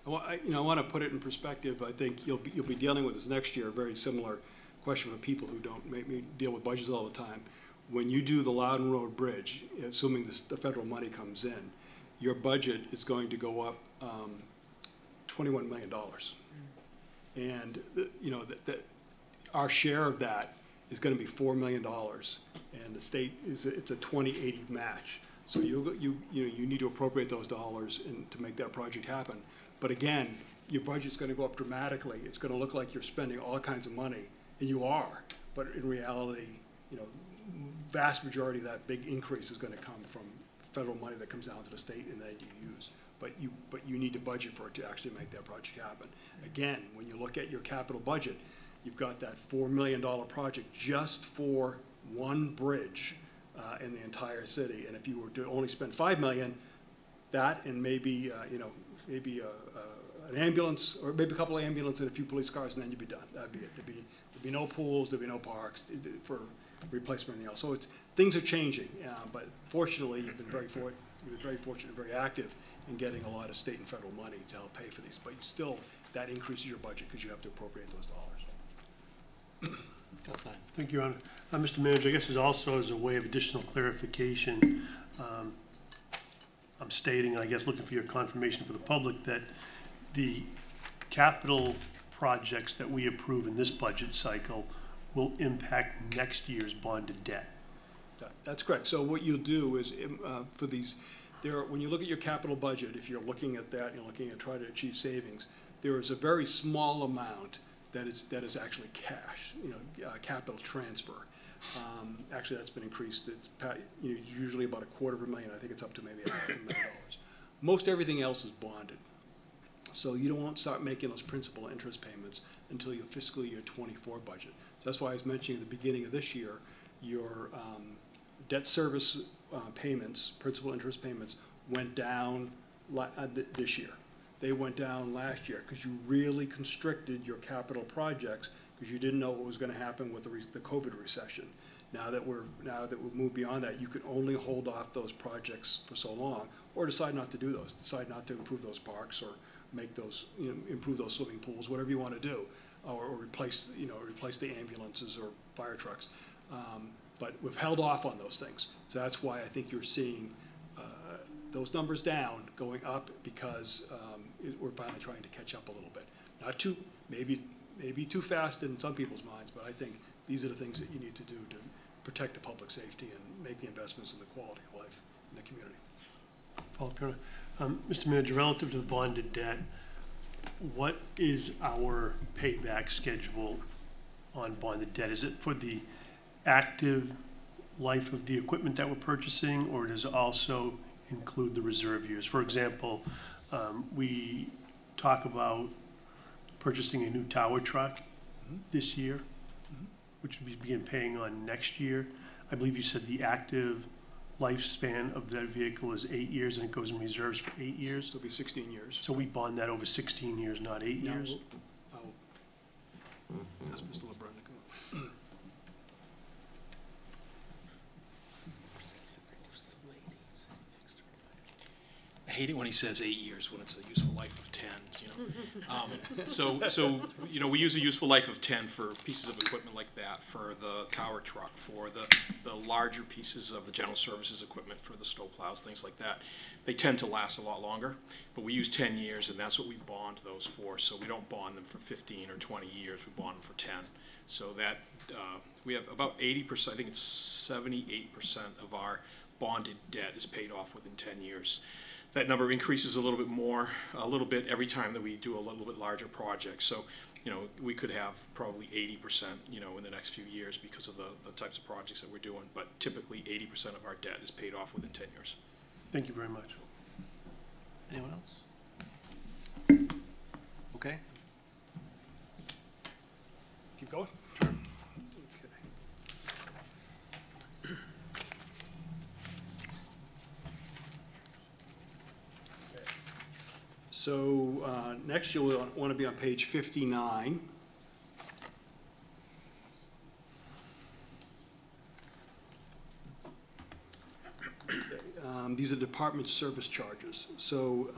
I want to put it in perspective. I think you'll be dealing with this next year, a very similar question for people who don't maybe deal with budgets all the time. When you do the Loudon Road Bridge, assuming the federal money comes in, your budget is going to go up $21 million. And, our share of that is going to be $4 million. And the state, it's a 20/80 match. So you need to appropriate those dollars to make that project happen. But again, your budget's going to go up dramatically. It's going to look like you're spending all kinds of money, and you are. But in reality, vast majority of that big increase is going to come from federal money that comes down to the state and that you use. But you need to budget for it to actually make that project happen. Again, when you look at your capital budget, you've got that $4 million project just for one bridge in the entire city. And if you were to only spend $5 million, that and maybe maybe an ambulance, or maybe a couple of ambulances and a few police cars, and then you'd be done. That'd be it. There'd be no pools, there'd be no parks for replacement or anything else. So things are changing, but fortunately, you've been very fortunate, very active in getting a lot of state and federal money to help pay for these. But still, that increases your budget because you have to appropriate those dollars. Thank you, Your Honor. Mr. Manager, I guess also as a way of additional clarification, I'm stating, and I guess looking for your confirmation for the public, that the capital projects that we approve in this budget cycle will impact next year's bonded debt. That's correct. So what you'll do is, for these, when you look at your capital budget, if you're looking at that, you're looking at trying to achieve savings, there is a very small amount that is actually cash, capital transfer. Actually, that's been increased. It's usually about $250,000. I think it's up to maybe $500,000. Most everything else is bonded. So you don't start making those principal and interest payments until your fiscal year 24 budget. So that's why I was mentioning at the beginning of this year, your debt service payments, principal interest payments, went down this year. They went down last year because you really constricted your capital projects because you didn't know what was going to happen with the COVID recession. Now that we've moved beyond that, you can only hold off those projects for so long, or decide not to do those. Decide not to improve those parks or make those, improve those swimming pools, whatever you want to do, or replace the ambulances or fire trucks. But we've held off on those things. So that's why I think you're seeing those numbers down, going up, because we're finally trying to catch up a little bit. Not too, maybe too fast in some people's minds, but I think these are the things that you need to do to protect the public safety and make the investments in the quality of life in the community. Paul Pirro. Mr. Manager, relative to the bonded debt, what is our payback schedule on bonded debt? Is it for the active life of the equipment that we're purchasing, or does it also include the reserve years? For example, we talk about purchasing a new tower truck this year, which we begin paying on next year. I believe you said the active lifespan of that vehicle is 8 years, and it goes in reserves for 8 years. So it'll be 16 years. So we bond that over 16 years, not 8 years? I'll ask Mr. LeBrun to come up. I hate it when he says 8 years when it's a useful life of 10, So we use a useful life of 10 for pieces of equipment like that, for the tower truck, for the larger pieces of the general services equipment, for the snow plows, things like that. They tend to last a lot longer, but we use 10 years, and that's what we bond those for. So we don't bond them for 15 or 20 years, we bond them for 10. So that, we have about 80%, I think it's 78% of our bonded debt is paid off within 10 years. That number increases a little bit every time that we do a little bit larger project. So, we could have probably 80%, in the next few years because of the types of projects that we're doing. But typically 80% of our debt is paid off within 10 years. Thank you very much. Anyone else? Okay. Keep going? Sure. So next you'll want to be on page 59. These are department service charges. So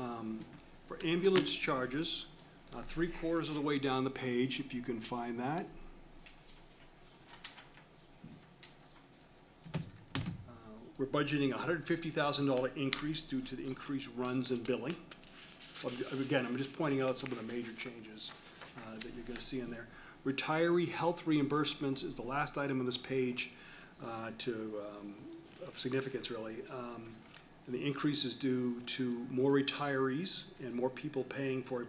For ambulance charges, 3/4 of the way down the page, if you can find that. We're budgeting a $150,000 increase due to the increased runs and billing. Again, I'm just pointing out some of the major changes that you're going to see in there. Retiree health reimbursements is the last item on this page of significance, really. And the increase is due to more retirees and more people paying for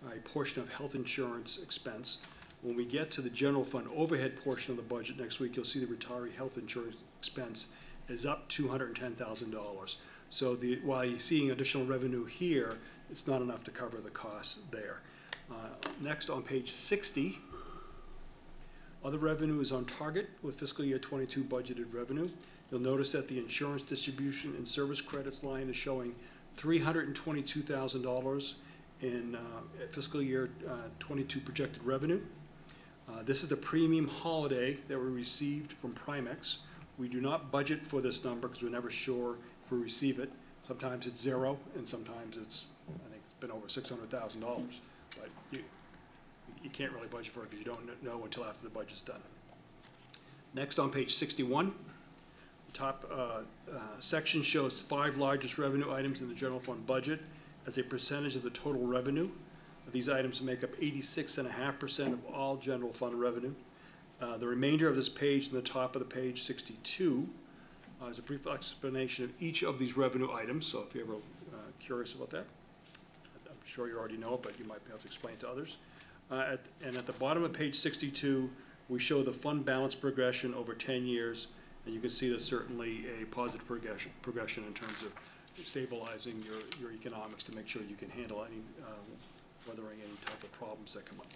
a portion of health insurance expense. When we get to the general fund overhead portion of the budget next week, you'll see the retiree health insurance expense is up $210,000. So while you're seeing additional revenue here, it's not enough to cover the costs there. Next, on page 60, other revenue is on target with fiscal year 22 budgeted revenue. You'll notice that the insurance distribution and service credits line is showing $322,000 in fiscal year 22 projected revenue. This is the premium holiday that we received from Primex. We do not budget for this number because we're never sure if we receive it. Sometimes it's zero, and sometimes it's, I think it's been over $600,000. But you can't really budget for it because you don't know until after the budget's done. Next, on page 61, the top section shows 5 largest revenue items in the general fund budget as a percentage of the total revenue. These items make up 86.5% of all general fund revenue. The remainder of this page, in the top of the page 62, is a brief explanation of each of these revenue items. So if you're ever curious about that, I'm sure you already know it, but you might be able to explain it to others. And at the bottom of page 62, we show the fund balance progression over 10 years, and you can see there's certainly a positive progression in terms of stabilizing your economics to make sure you can handle any weathering any type of problems that come up.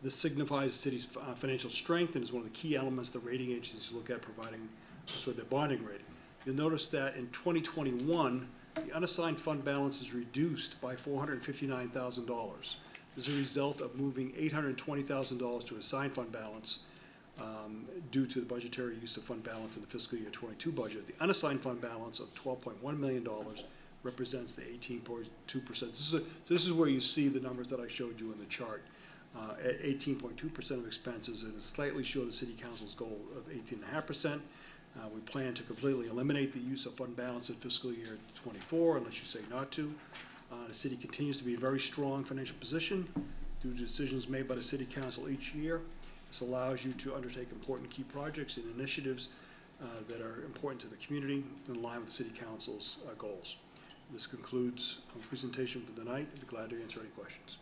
This signifies the city's financial strength and is one of the key elements the rating agencies look at providing us with their bonding rating. You'll notice that in 2021, the unassigned fund balance is reduced by $459,000. This is a result of moving $820,000 to assigned fund balance due to the budgetary use of fund balance in the fiscal year 22 budget. The unassigned fund balance of $12.1 million represents the 18.2%. This is where you see the numbers that I showed you in the chart. At 18.2% of expenses, it is slightly short of the City Council's goal of 18.5%. We plan to completely eliminate the use of fund balance in fiscal year 24 unless you say not to. The city continues to be in a very strong financial position due to decisions made by the City Council each year. This allows you to undertake important key projects and initiatives that are important to the community in line with the City Council's goals. This concludes our presentation for the night. I'd be glad to answer any questions.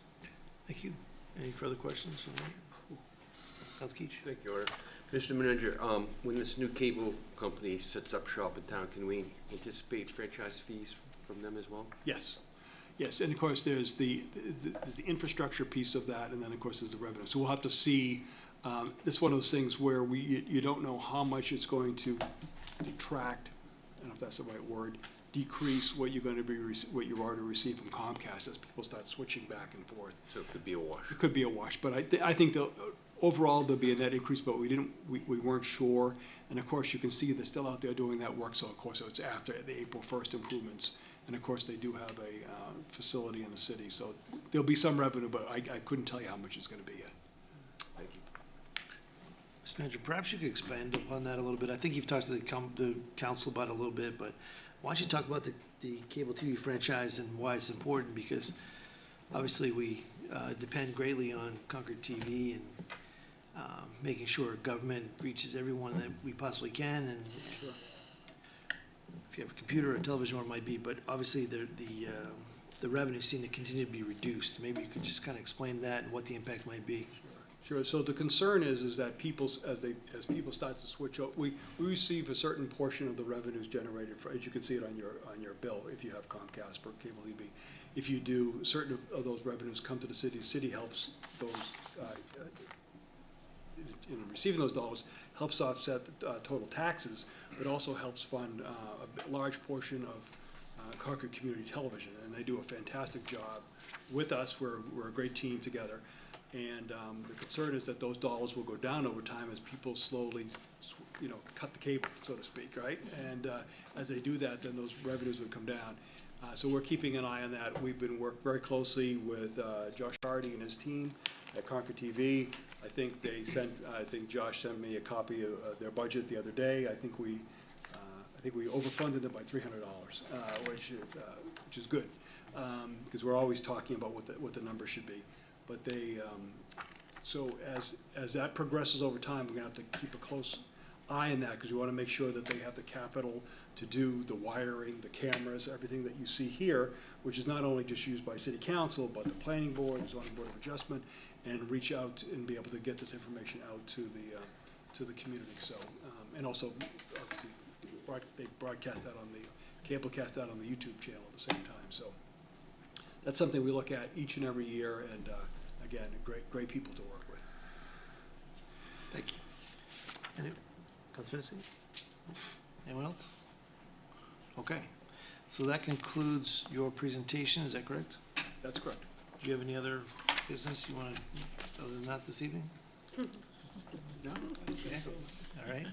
Thank you. Any further questions? Councilor Keach. Thank you, Order. Mr. Manager, when this new cable company sets up shop in town, can we anticipate franchise fees from them as well? Yes. Yes, and of course, there's the infrastructure piece of that, and then, of course, there's the revenue. So we'll have to see. It's one of those things where you don't know how much it's going to detract, I don't know if that's the right word, decrease what you're going to be what you already received from Comcast as people start switching back and forth. So it could be a wash. It could be a wash, but I think overall there'll be a net increase, but we weren't sure. And of course, you can see they're still out there doing that work. So of course, it's after the April 1st improvements. And of course, they do have a facility in the city, so there'll be some revenue, but I couldn't tell you how much it's going to be yet. Thank you. Mr. Manager, perhaps you could expand upon that a little bit. I think you've talked to the council about it a little bit, but why don't you talk about the cable TV franchise and why it's important? Because obviously we depend greatly on Concord TV and making sure government reaches everyone that we possibly can. And Sure. if you have a computer or television, or it might be, but obviously the revenues seem to continue to be reduced. Maybe you could just kind of explain that and what the impact might be. Sure. So the concern is that as people start to switch over, we receive a certain portion of the revenues generated for, as you can see it on your bill if you have Comcast or cable TV. If you do, certain of those revenues come to the city. The city helps those in receiving those dollars, helps offset the total taxes, but also helps fund a large portion of Concord Community Television, and they do a fantastic job with us. We're a great team together. And the concern is that those dollars will go down over time as people slowly, cut the cable, so to speak, right? And as they do that, then those revenues would come down. So we're keeping an eye on that. We've been working very closely with Josh Hardy and his team at Concord TV. I think Josh sent me a copy of their budget the other day. I think we overfunded it by $300, which is good, because we're always talking about what the number should be. But so as that progresses over time, we're gonna have to keep a close eye on that, because we want to make sure that they have the capital to do the wiring, the cameras, everything that you see here, which is not only just used by city council, but the planning board, the zoning board of adjustment, and reach out and be able to get this information out to the community. So, and also, obviously, they broadcast that on the, cable cast that on the YouTube channel at the same time. So that's something we look at each and every year, and again, great people to work with. Thank you. Councilor Fennessy? Anyone else? Okay, so that concludes your presentation, is that correct? That's correct. Do you have any other business you want to, other than that this evening? No? Okay, all right.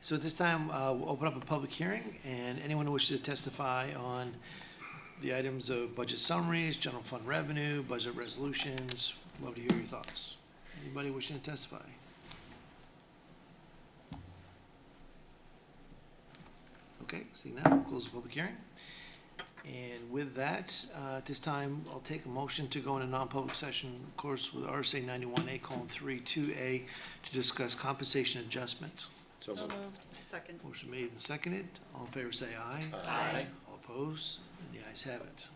So at this time, we'll open up a public hearing, and anyone who wishes to testify on the items of budget summaries, general fund revenue, budget resolutions, love to hear your thoughts. Anybody wishing to testify? Okay, seeing that, we'll close the public hearing. And with that, at this time, I'll take a motion to go into non-public session, of course, with RSA 91A:3(2)A to discuss compensation adjustment. So moved. Second. Motion made and seconded. All in favor say aye. Aye. All opposed? And the ayes have it.